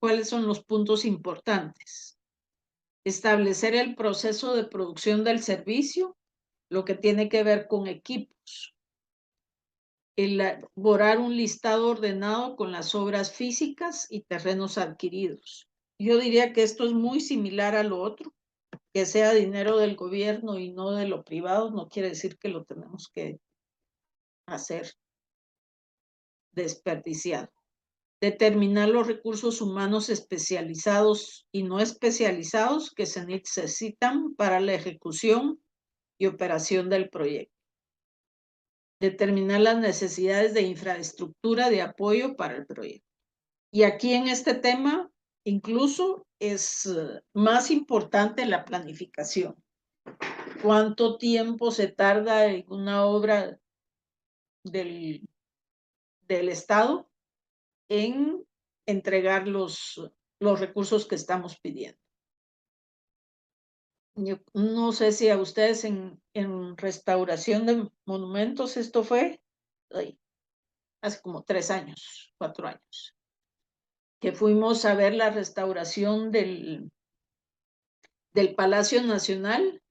A: cuáles son los puntos importantes. Establecer el proceso de producción del servicio, lo que tiene que ver con equipos. Elaborar un listado ordenado con las obras físicas y terrenos adquiridos. Yo diría que esto es muy similar a lo otro. Que sea dinero del gobierno y no de lo privado, no quiere decir que lo tenemos que hacer desperdiciado. Determinar los recursos humanos especializados y no especializados que se necesitan para la ejecución y operación del proyecto. Determinar las necesidades de infraestructura de apoyo para el proyecto. Y aquí en este tema, incluso es más importante la planificación. ¿Cuánto tiempo se tarda en una obra del Estado en entregar los recursos que estamos pidiendo? Yo no sé si a ustedes en restauración de monumentos esto fue hace como 3 años, 4 años, que fuimos a ver la restauración del Palacio Nacional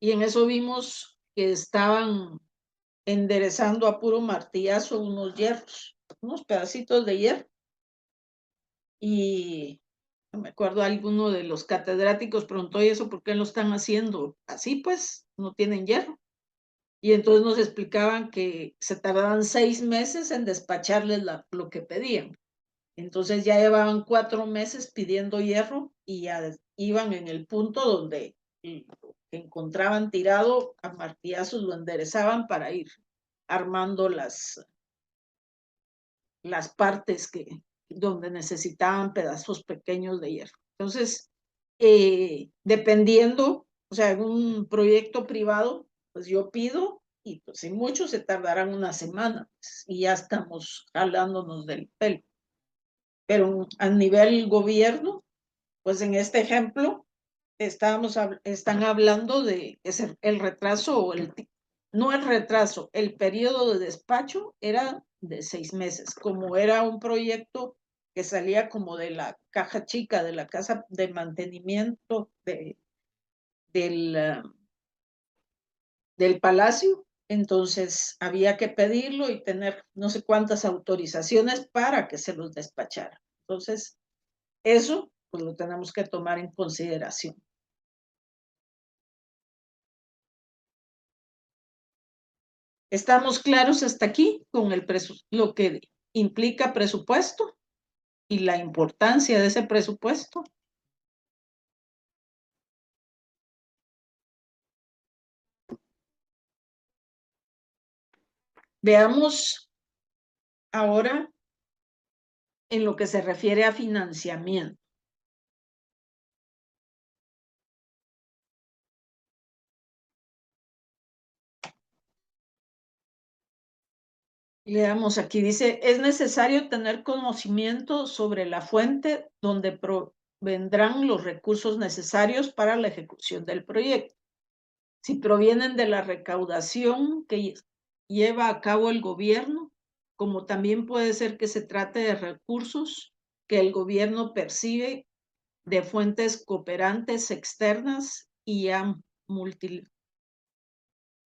A: y en eso vimos que estaban enderezando a puro martillazo unos hierros, unos pedacitos de hierro. Y me acuerdo alguno de los catedráticos preguntó, ¿y eso por qué lo están haciendo? Así pues, no tienen hierro. Y entonces nos explicaban que se tardaban 6 meses en despacharles lo que pedían. Entonces ya llevaban 4 meses pidiendo hierro y ya iban en el punto donde encontraban tirado a martillazos, lo enderezaban para ir armando las partes donde necesitaban pedazos pequeños de hierro. Entonces, dependiendo, o sea, en un proyecto privado, pues yo pido y pues si mucho se tardarán una semana pues, y ya estamos jalándonos del pelo. Pero a nivel gobierno, pues en este ejemplo, están hablando de el retraso o no el retraso, el periodo de despacho era de 6 meses, como era un proyecto que salía como de la caja chica, de la casa de mantenimiento del palacio, entonces había que pedirlo y tener no sé cuántas autorizaciones para que se los despachara. Entonces, eso pues lo tenemos que tomar en consideración. ¿Estamos claros hasta aquí con lo que implica presupuesto y la importancia de ese presupuesto? Veamos ahora en lo que se refiere a financiamiento. Leamos aquí, dice, es necesario tener conocimiento sobre la fuente donde provendrán los recursos necesarios para la ejecución del proyecto. Si provienen de la recaudación que lleva a cabo el gobierno, como también puede ser que se trate de recursos que el gobierno percibe de fuentes cooperantes externas y ya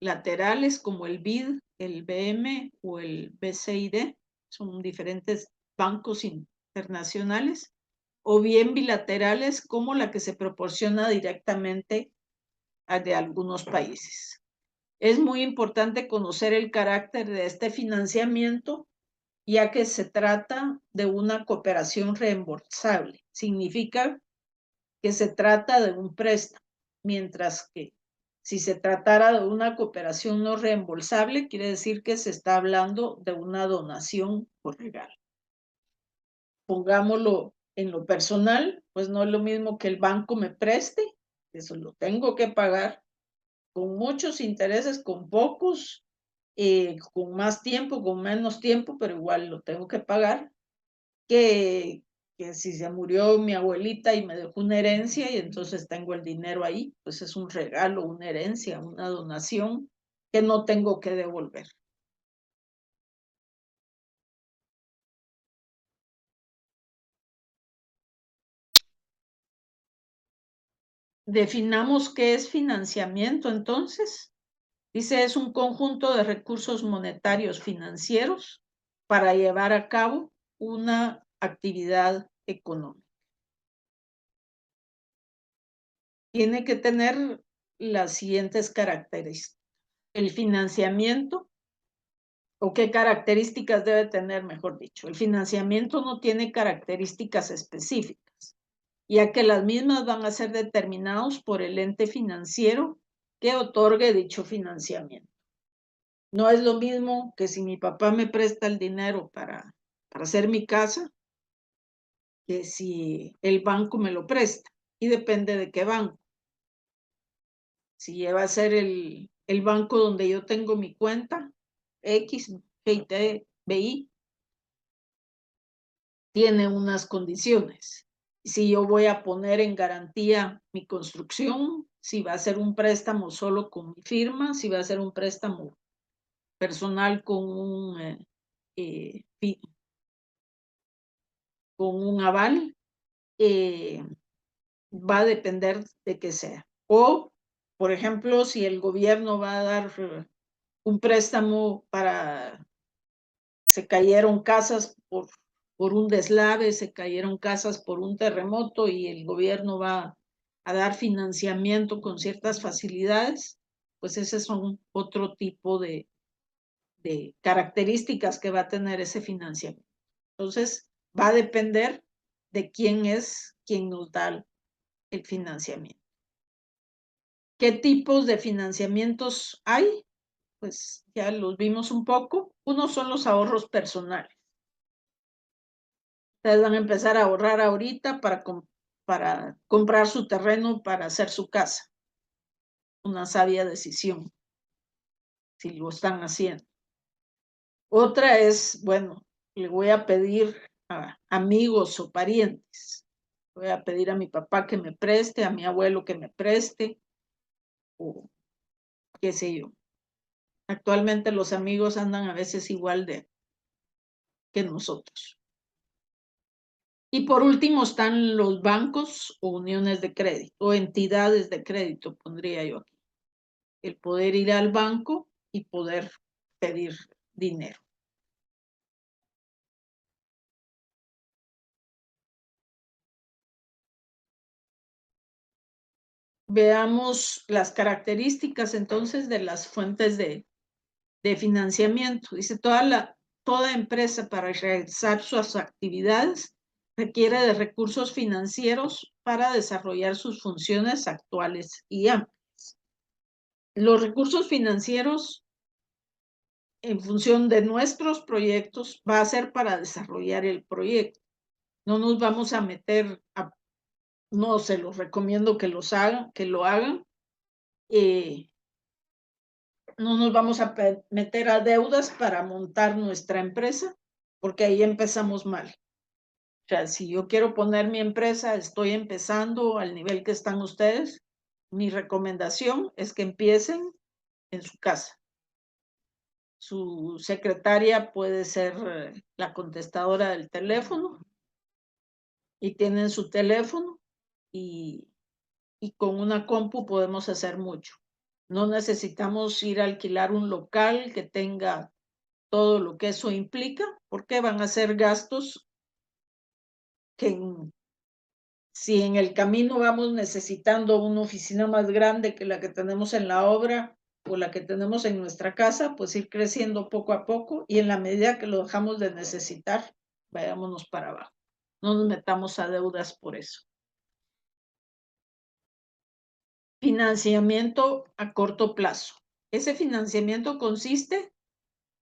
A: laterales como el BID, el BM o el BCID, son diferentes bancos internacionales, o bien bilaterales como la que se proporciona directamente de algunos países. Es muy importante conocer el carácter de este financiamiento, ya que se trata de una cooperación reembolsable. Significa que se trata de un préstamo, mientras que si se tratara de una cooperación no reembolsable, quiere decir que se está hablando de una donación por regalo. Pongámoslo en lo personal, pues no es lo mismo que el banco me preste, eso lo tengo que pagar con muchos intereses, con pocos, con más tiempo, con menos tiempo, pero igual lo tengo que pagar, que si se murió mi abuelita y me dejó una herencia y entonces tengo el dinero ahí, pues es un regalo, una herencia, una donación que no tengo que devolver. Definamos qué es financiamiento entonces. Dice, es un conjunto de recursos monetarios financieros para llevar a cabo una actividad económica. Tiene que tener las siguientes características. El financiamiento, o qué características debe tener, mejor dicho. El financiamiento no tiene características específicas, ya que las mismas van a ser determinados por el ente financiero que otorgue dicho financiamiento. No es lo mismo que si mi papá me presta el dinero para hacer mi casa, que si el banco me lo presta, y depende de qué banco. Si va a ser el banco donde yo tengo mi cuenta, X, GT, BI, tiene unas condiciones. Si yo voy a poner en garantía mi construcción, si va a ser un préstamo solo con mi firma, si va a ser un préstamo personal con un aval, va a depender de qué sea. O, por ejemplo, si el gobierno va a dar un préstamo para, se cayeron casas por un deslave, se cayeron casas por un terremoto y el gobierno va a dar financiamiento con ciertas facilidades, pues ese son otro tipo de características que va a tener ese financiamiento. Entonces, va a depender de quién es quien nos da el financiamiento. ¿Qué tipos de financiamientos hay? Pues ya los vimos un poco. Uno son los ahorros personales. Ustedes van a empezar a ahorrar ahorita para comprar su terreno para hacer su casa. Una sabia decisión, si lo están haciendo. Otra es, bueno, le voy a pedir a amigos o parientes. Voy a pedir a mi papá que me preste, a mi abuelo que me preste, o qué sé yo. Actualmente los amigos andan a veces igual que nosotros. Y por último están los bancos o uniones de crédito, o entidades de crédito, pondría yo aquí. El poder ir al banco y poder pedir dinero. Veamos las características entonces de las fuentes de financiamiento. Dice, toda empresa para realizar sus actividades requiere de recursos financieros para desarrollar sus funciones actuales y amplias. Los recursos financieros, en función de nuestros proyectos, va a ser para desarrollar el proyecto. No nos vamos a meter no se los recomiendo que lo hagan. No nos vamos a meter a deudas para montar nuestra empresa, porque ahí empezamos mal. O sea, si yo quiero poner mi empresa, estoy empezando al nivel que están ustedes, mi recomendación es que empiecen en su casa. Su secretaria puede ser la contestadora del teléfono y tienen su teléfono y con una compu podemos hacer mucho. No necesitamos ir a alquilar un local que tenga todo lo que eso implica, porque van a ser gastos que si en el camino vamos necesitando una oficina más grande que la que tenemos en la obra o la que tenemos en nuestra casa, pues ir creciendo poco a poco y en la medida que lo dejamos de necesitar, vayámonos para abajo. No nos metamos a deudas por eso. Financiamiento a corto plazo. Ese financiamiento consiste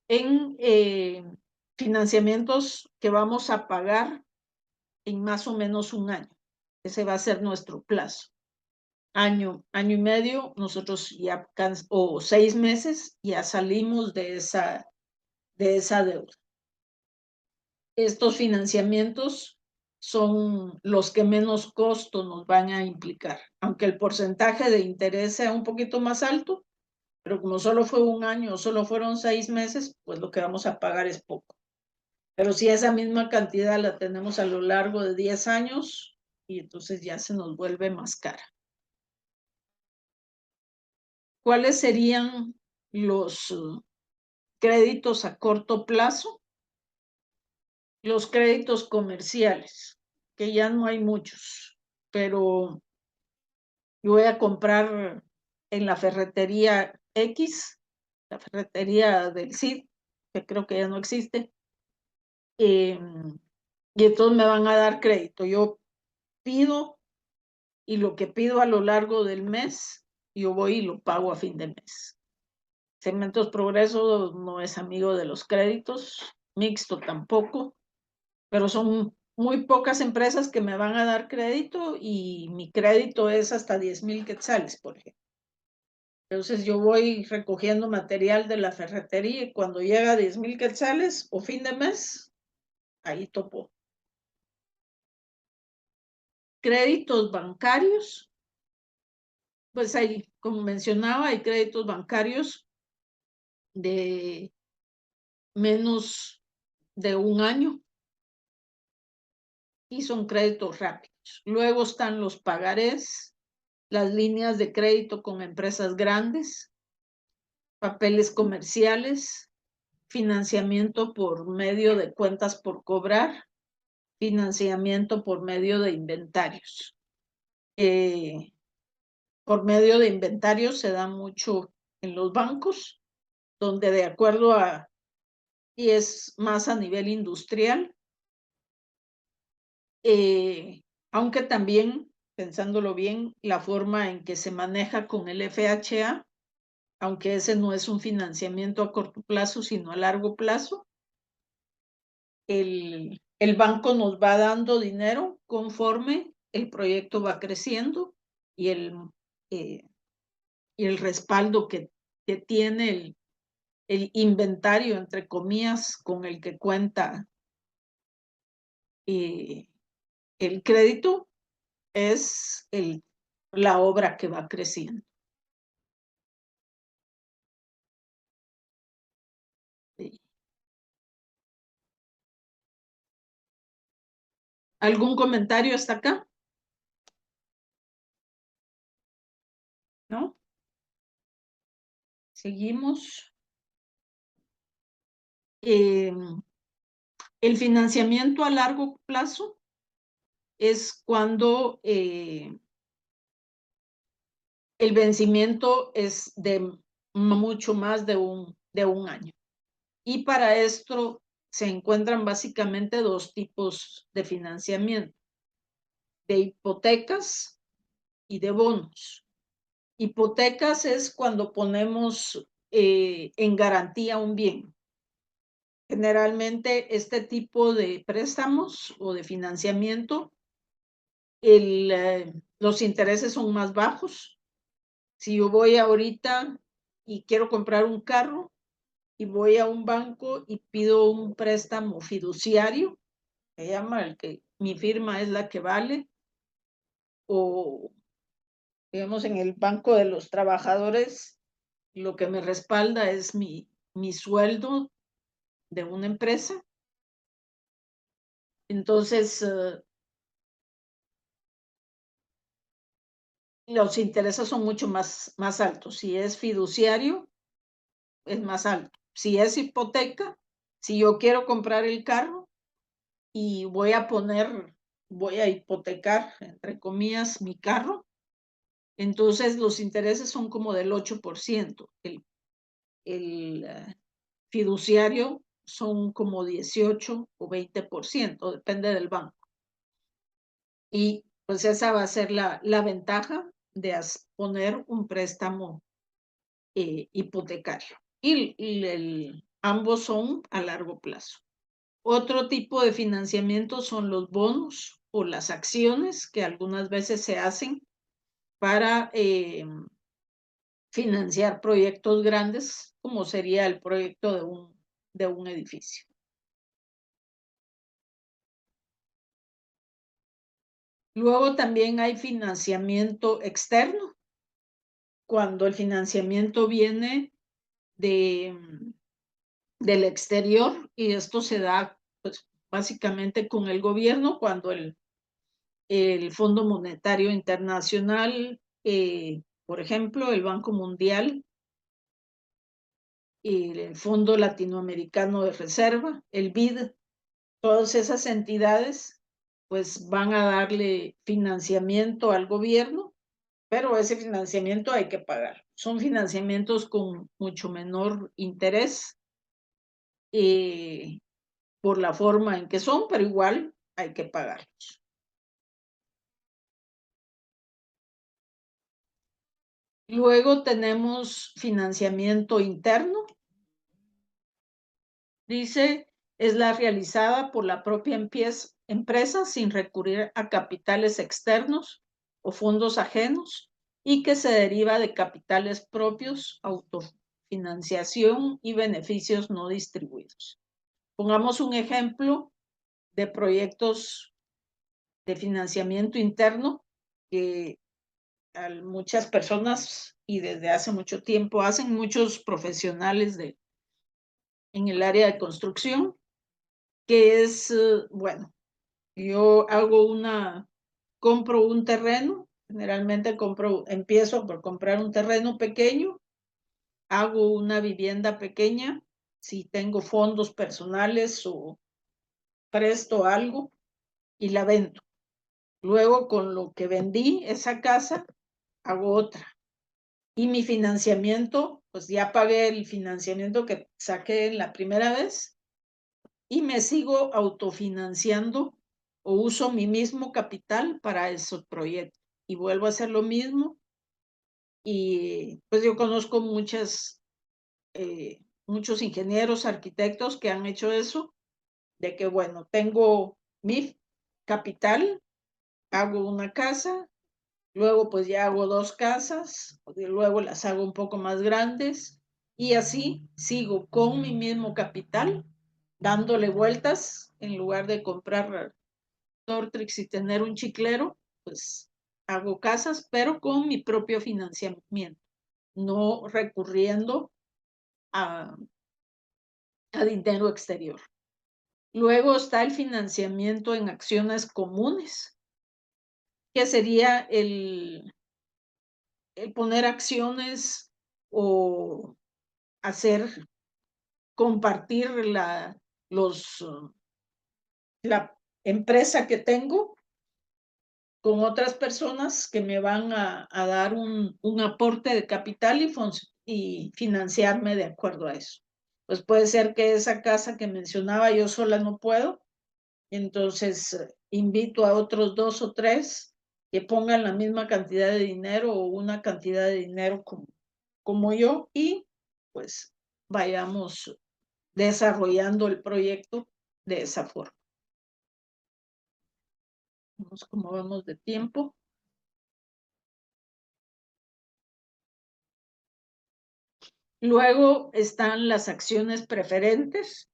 A: en financiamientos que vamos a pagar en más o menos un año. Ese va a ser nuestro plazo. Año y medio, nosotros ya, o 6 meses, ya salimos de esa deuda. Estos financiamientos son los que menos costo nos van a implicar, aunque el porcentaje de interés sea un poquito más alto, pero como solo fue un año, solo fueron 6 meses, pues lo que vamos a pagar es poco. Pero si esa misma cantidad la tenemos a lo largo de 10 años, y entonces ya se nos vuelve más cara. ¿Cuáles serían los créditos a corto plazo? Los créditos comerciales, que ya no hay muchos, pero yo voy a comprar en la ferretería X, la ferretería del CID, que creo que ya no existe, y entonces me van a dar crédito. Yo pido, y lo que pido a lo largo del mes, yo voy y lo pago a fin de mes. Cementos Progreso no es amigo de los créditos, Mixto tampoco, pero son muy pocas empresas que me van a dar crédito y mi crédito es hasta 10,000 quetzales, por ejemplo. Entonces yo voy recogiendo material de la ferretería y cuando llega a 10,000 quetzales o fin de mes, ahí topo. Créditos bancarios, pues hay, como mencionaba, hay créditos bancarios de menos de un año y son créditos rápidos. Luego están los pagarés, las líneas de crédito con empresas grandes, papeles comerciales, financiamiento por medio de cuentas por cobrar, financiamiento por medio de inventarios. Por medio de inventarios se da mucho en los bancos, donde de acuerdo a, y es más a nivel industrial, aunque también, pensándolo bien, la forma en que se maneja con el FHA, aunque ese no es un financiamiento a corto plazo, sino a largo plazo, el banco nos va dando dinero conforme el proyecto va creciendo y el respaldo que tiene el inventario, entre comillas, con el que cuenta el crédito, es la obra que va creciendo. Sí. ¿Algún comentario hasta acá? ¿No? Seguimos. El financiamiento a largo plazo es cuando el vencimiento es de mucho más de un año. Y para esto se encuentran básicamente dos tipos de financiamiento, de hipotecas y de bonos. Hipotecas es cuando ponemos en garantía un bien. Generalmente este tipo de préstamos o de financiamiento, los intereses son más bajos. Si yo voy ahorita y quiero comprar un carro y voy a un banco y pido un préstamo fiduciario, se llama el que mi firma es la que vale, o digamos en el Banco de los Trabajadores, lo que me respalda es mi sueldo de una empresa. Entonces, los intereses son mucho más altos. Si es fiduciario, es más alto. Si es hipoteca, si yo quiero comprar el carro y voy a hipotecar, entre comillas, mi carro, entonces los intereses son como del 8%. El fiduciario son como 18 o 20%, depende del banco. Y pues esa va a ser la ventaja de poner un préstamo hipotecario. Y ambos son a largo plazo. Otro tipo de financiamiento son los bonos o las acciones que algunas veces se hacen para financiar proyectos grandes, como sería el proyecto de un edificio. Luego también hay financiamiento externo, cuando el financiamiento viene del exterior, y esto se da pues, básicamente con el gobierno, cuando el Fondo Monetario Internacional, por ejemplo, el Banco Mundial, el Fondo Latinoamericano de Reserva, el BID, todas esas entidades pues van a darle financiamiento al gobierno, pero ese financiamiento hay que pagar. Son financiamientos con mucho menor interés por la forma en que son, pero igual hay que pagarlos. Luego tenemos financiamiento interno. Dice, es la realizada por la propia empresa sin recurrir a capitales externos o fondos ajenos y que se deriva de capitales propios, autofinanciación y beneficios no distribuidos. Pongamos un ejemplo de proyectos de financiamiento interno que muchas personas y desde hace mucho tiempo hacen muchos profesionales en el área de construcción, que es, bueno, yo compro un terreno, generalmente empiezo por comprar un terreno pequeño, hago una vivienda pequeña, si tengo fondos personales o presto algo y la vendo. Luego con lo que vendí esa casa, hago otra. Y mi financiamiento, pues ya pagué el financiamiento que saqué la primera vez y me sigo autofinanciando o uso mi mismo capital para esos proyectos. Y vuelvo a hacer lo mismo. Y pues yo conozco muchos ingenieros, arquitectos que han hecho eso, de que bueno, tengo mi capital, hago una casa, luego pues ya hago 2 casas, luego las hago un poco más grandes y así sigo con mi mismo capital, dándole vueltas en lugar de comprar Tortrix y tener un chiclero, pues hago casas, pero con mi propio financiamiento, no recurriendo a dinero exterior. Luego está el financiamiento en acciones comunes, que sería el poner acciones o compartir la empresa que tengo con otras personas que me van a dar un aporte de capital y financiarme de acuerdo a eso. Pues puede ser que esa casa que mencionaba yo sola no puedo, entonces invito a otros 2 o 3 que pongan la misma cantidad de dinero o una cantidad de dinero como yo y pues vayamos desarrollando el proyecto de esa forma. Vamos como vamos de tiempo. Luego están las acciones preferentes.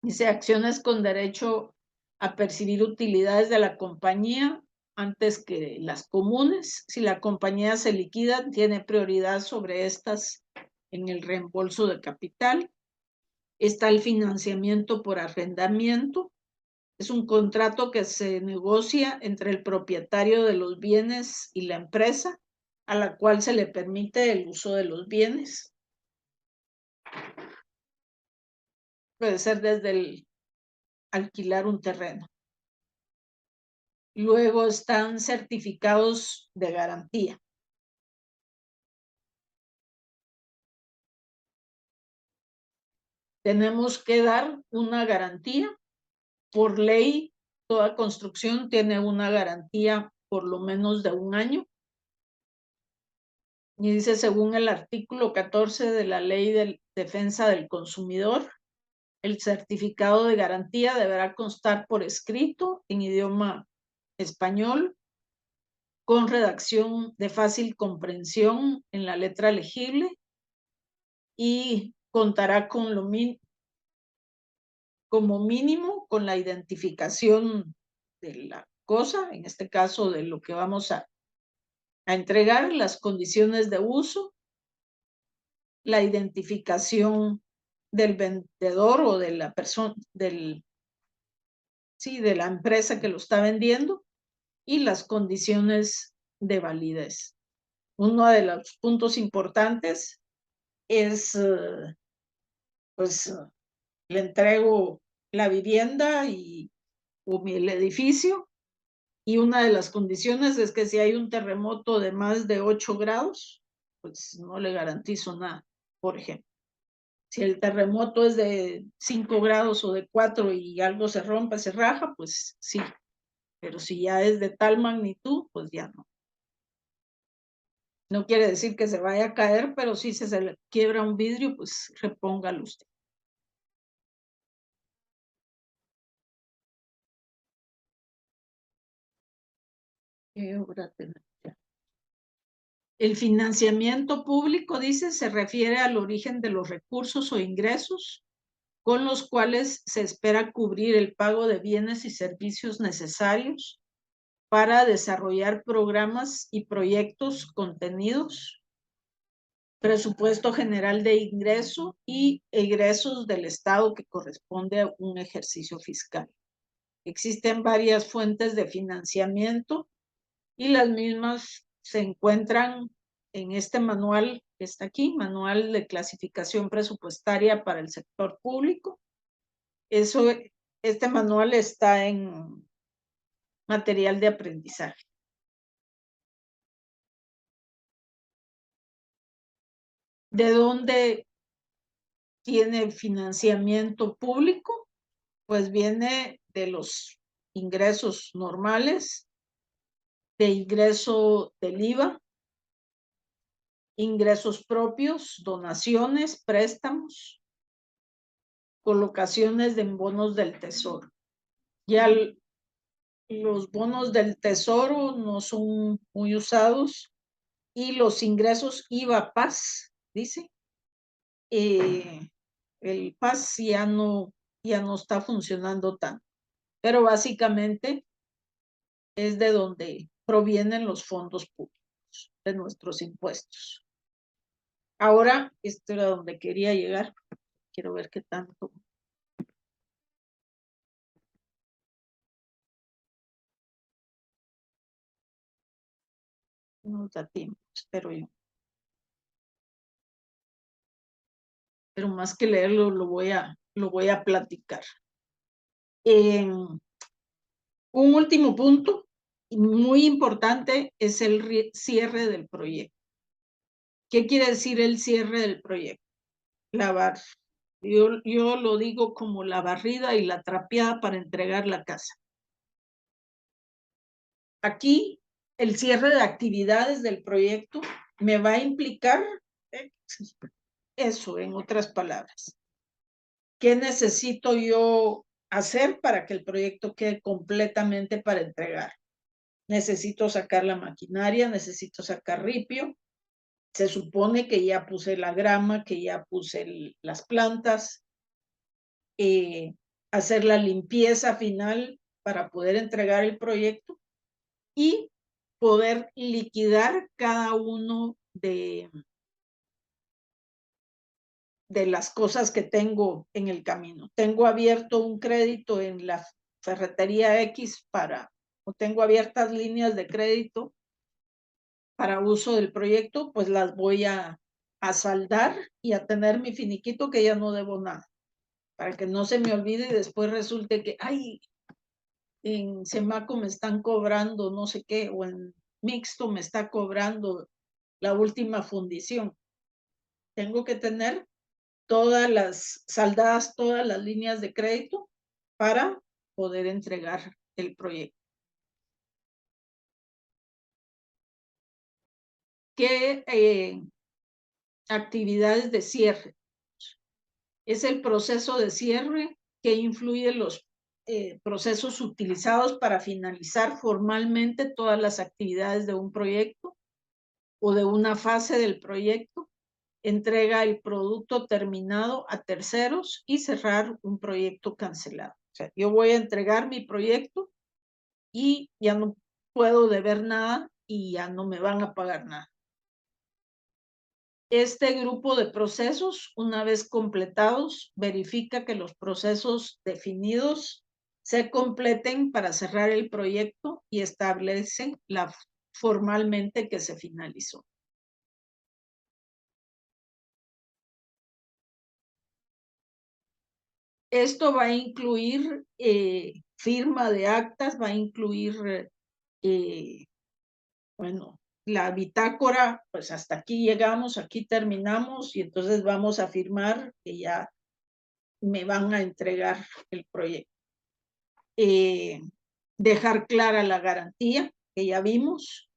A: Dice acciones con derecho a percibir utilidades de la compañía antes que las comunes. Si la compañía se liquida, tiene prioridad sobre estas en el reembolso de capital. Está el financiamiento por arrendamiento. Es un contrato que se negocia entre el propietario de los bienes y la empresa, a la cual se le permite el uso de los bienes. Puede ser desde el alquilar un terreno. Luego están certificados de garantía. Tenemos que dar una garantía. Por ley, toda construcción tiene una garantía por lo menos de 1 año. Y dice, según el artículo 14 de la Ley de Defensa del Consumidor, el certificado de garantía deberá constar por escrito en idioma español, con redacción de fácil comprensión en la letra legible, y contará con como mínimo con la identificación de la cosa, en este caso de lo que vamos a entregar, las condiciones de uso, la identificación del vendedor o de la persona, de la empresa que lo está vendiendo, y las condiciones de validez. Uno de los puntos importantes es, le entrego la vivienda o el edificio, y una de las condiciones es que si hay un terremoto de más de 8 grados, pues no le garantizo nada, por ejemplo. Si el terremoto es de 5 grados o de 4 y algo se rompe, se raja, pues sí. Pero si ya es de tal magnitud, pues ya no. No quiere decir que se vaya a caer, pero si se le quiebra un vidrio, pues repóngalo usted. ¿Qué obra tenemos ya? El financiamiento público, dice, se refiere al origen de los recursos o ingresos con los cuales se espera cubrir el pago de bienes y servicios necesarios para desarrollar programas y proyectos contenidos, presupuesto general de ingreso y egresos del Estado que corresponde a un ejercicio fiscal. Existen varias fuentes de financiamiento y las mismas se encuentran en este manual que está aquí, Manual de Clasificación Presupuestaria para el Sector Público. Este manual está en material de aprendizaje. ¿De dónde tiene financiamiento público? Pues viene de los ingresos normales, de ingreso del IVA, ingresos propios, donaciones, préstamos, colocaciones de bonos del tesoro. Ya los bonos del tesoro no son muy usados, y los ingresos IVA-PAS, dice, el PAS ya no está funcionando tanto, pero básicamente es de donde provienen los fondos públicos, de nuestros impuestos. Ahora, esto era donde quería llegar. Quiero ver qué tanto. No da tiempo, espero yo. Pero más que leerlo, lo voy a platicar. Un último punto muy importante es el cierre del proyecto. ¿Qué quiere decir el cierre del proyecto? Yo lo digo como la barrida y la trapeada para entregar la casa. Aquí, el cierre de actividades del proyecto me va a implicar eso, en otras palabras. ¿Qué necesito yo hacer para que el proyecto quede completamente para entregar? Necesito sacar la maquinaria, necesito sacar ripio. Se supone que ya puse la grama, que ya puse las plantas, hacer la limpieza final para poder entregar el proyecto y poder liquidar cada uno de las cosas que tengo en el camino. Tengo abierto un crédito en la ferretería X o tengo abiertas líneas de crédito para uso del proyecto, pues las voy a saldar y a tener mi finiquito que ya no debo nada, para que no se me olvide y después resulte que, ay, en Semaco me están cobrando no sé qué, o en Mixto me está cobrando la última fundición. Tengo que tener saldadas todas las líneas de crédito para poder entregar el proyecto. ¿Qué actividades de cierre? Es el proceso de cierre que influye en los procesos utilizados para finalizar formalmente todas las actividades de un proyecto o de una fase del proyecto, entrega el producto terminado a terceros y cerrar un proyecto cancelado. O sea, yo voy a entregar mi proyecto y ya no puedo deber nada y ya no me van a pagar nada. Este grupo de procesos, una vez completados, verifica que los procesos definidos se completen para cerrar el proyecto y establecen formalmente que se finalizó. Esto va a incluir firma de actas, va a incluir, la bitácora, pues hasta aquí llegamos, aquí terminamos y entonces vamos a firmar que ya me van a entregar el proyecto. Dejar clara la garantía que ya vimos.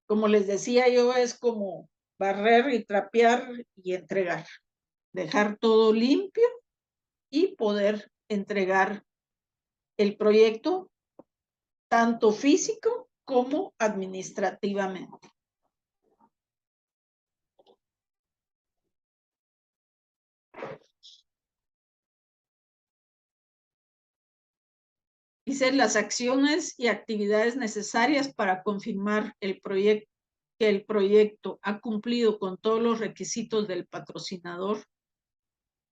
A: Como les decía yo, es como barrer y trapear y entregar. Dejar todo limpio y poder entregar el proyecto tanto físico como administrativamente. Dice las acciones y actividades necesarias para confirmar que el proyecto ha cumplido con todos los requisitos del patrocinador,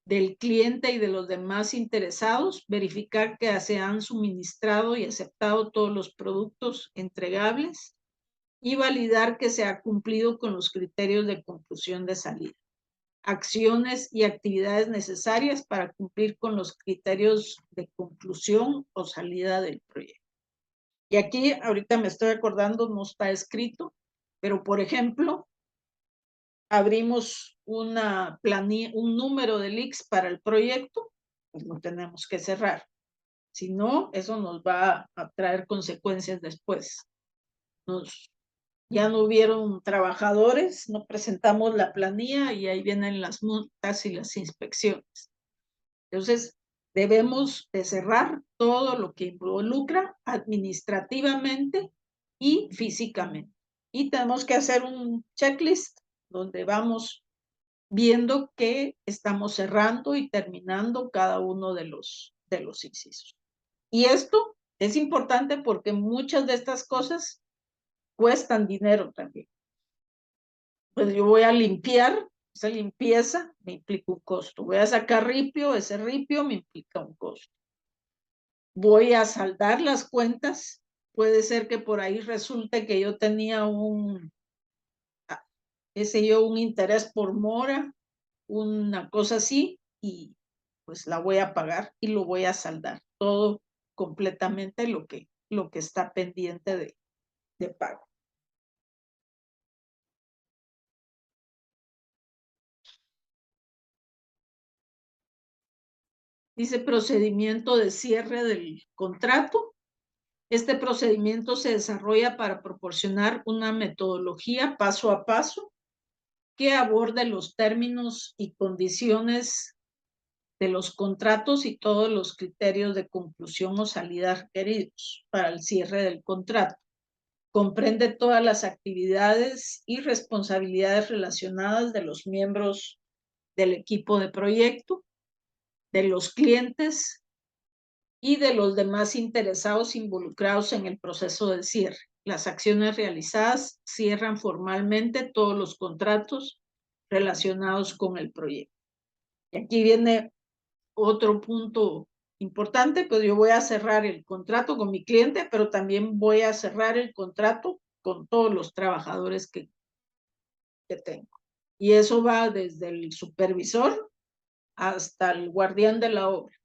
A: del cliente y de los demás interesados, verificar que se han suministrado y aceptado todos los productos entregables y validar que se ha cumplido con los criterios de conclusión de salida. Acciones y actividades necesarias para cumplir con los criterios de conclusión o salida del proyecto. Y aquí ahorita me estoy acordando, no está escrito, pero por ejemplo, abrimos un número de leaks para el proyecto, pues lo tenemos que cerrar. Si no, eso nos va a traer consecuencias después. Ya no hubieron trabajadores, no presentamos la planilla y ahí vienen las multas y las inspecciones. Entonces, debemos de cerrar todo lo que involucra administrativamente y físicamente. Y tenemos que hacer un checklist donde vamos viendo que estamos cerrando y terminando cada uno de los incisos. Y esto es importante porque muchas de estas cosas cuestan dinero también. Pues yo voy a limpiar, esa limpieza me implica un costo. Voy a sacar ripio, ese ripio me implica un costo. Voy a saldar las cuentas, puede ser que por ahí resulte que yo tenía un interés por mora, una cosa así, y pues la voy a pagar y lo voy a saldar. Todo completamente lo que está pendiente de pago. Dice procedimiento de cierre del contrato. Este procedimiento se desarrolla para proporcionar una metodología paso a paso que aborde los términos y condiciones de los contratos y todos los criterios de conclusión o salida requeridos para el cierre del contrato. Comprende todas las actividades y responsabilidades relacionadas de los miembros del equipo de proyecto, de los clientes y de los demás interesados involucrados en el proceso de cierre. Las acciones realizadas cierran formalmente todos los contratos relacionados con el proyecto. Y aquí viene otro punto importante, pues yo voy a cerrar el contrato con mi cliente, pero también voy a cerrar el contrato con todos los trabajadores que tengo. Y eso va desde el supervisor hasta el guardián de la obra.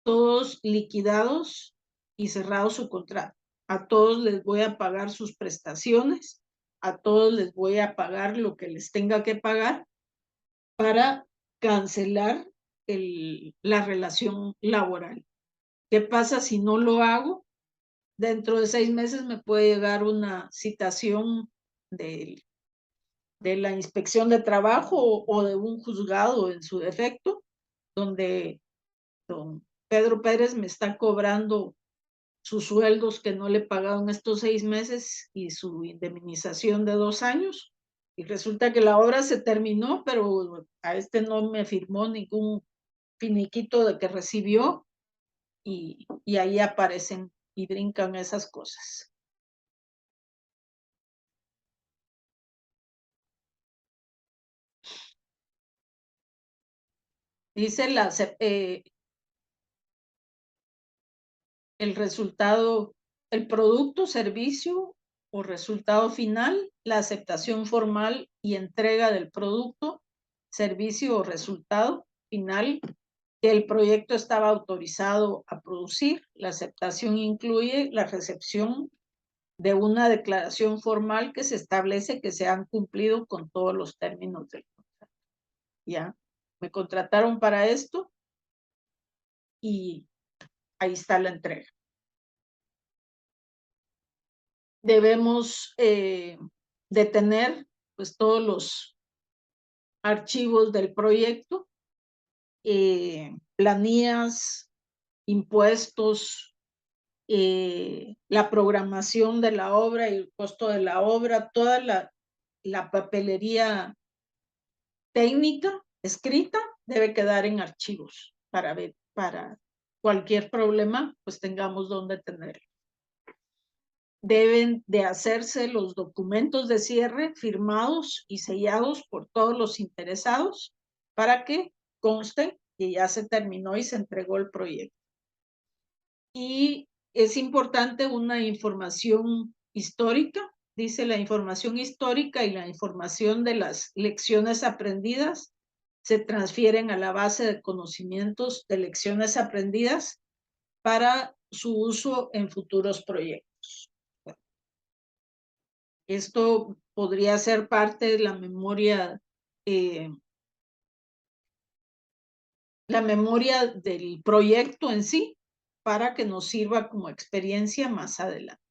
A: Todos liquidados y cerrado su contrato. A todos les voy a pagar sus prestaciones, a todos les voy a pagar lo que les tenga que pagar para cancelar la relación laboral. ¿Qué pasa si no lo hago? Dentro de 6 meses me puede llegar una citación de la inspección de trabajo o de un juzgado en su defecto, donde don Pedro Pérez me está cobrando sus sueldos que no le pagaron estos 6 meses y su indemnización de 2 años. Y resulta que la obra se terminó, pero a este no me firmó ningún finiquito de que recibió, y ahí aparecen y brincan esas cosas. Dice el resultado, el producto, servicio o resultado final, la aceptación formal y entrega del producto, servicio o resultado final que el proyecto estaba autorizado a producir. La aceptación incluye la recepción de una declaración formal que se establece que se han cumplido con todos los términos del contrato. Ya, me contrataron para esto y ahí está la entrega. Debemos de tener pues todos los archivos del proyecto, planillas, impuestos, la programación de la obra y el costo de la obra, toda la papelería técnica escrita debe quedar en archivos para cualquier problema, pues tengamos donde tenerlo. Deben de hacerse los documentos de cierre firmados y sellados por todos los interesados para que conste que ya se terminó y se entregó el proyecto. Y es importante una información histórica, dice la información histórica y la información de las lecciones aprendidas se transfieren a la base de conocimientos de lecciones aprendidas para su uso en futuros proyectos. Esto podría ser parte de la memoria del proyecto en sí, para que nos sirva como experiencia más adelante.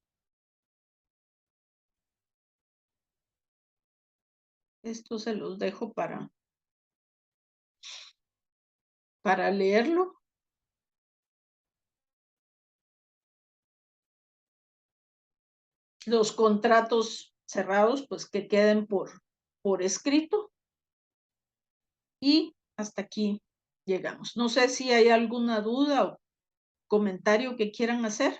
A: Esto se los dejo para leerlo. Los contratos cerrados, pues que queden por escrito. Y hasta aquí llegamos. No sé si hay alguna duda o comentario que quieran hacer.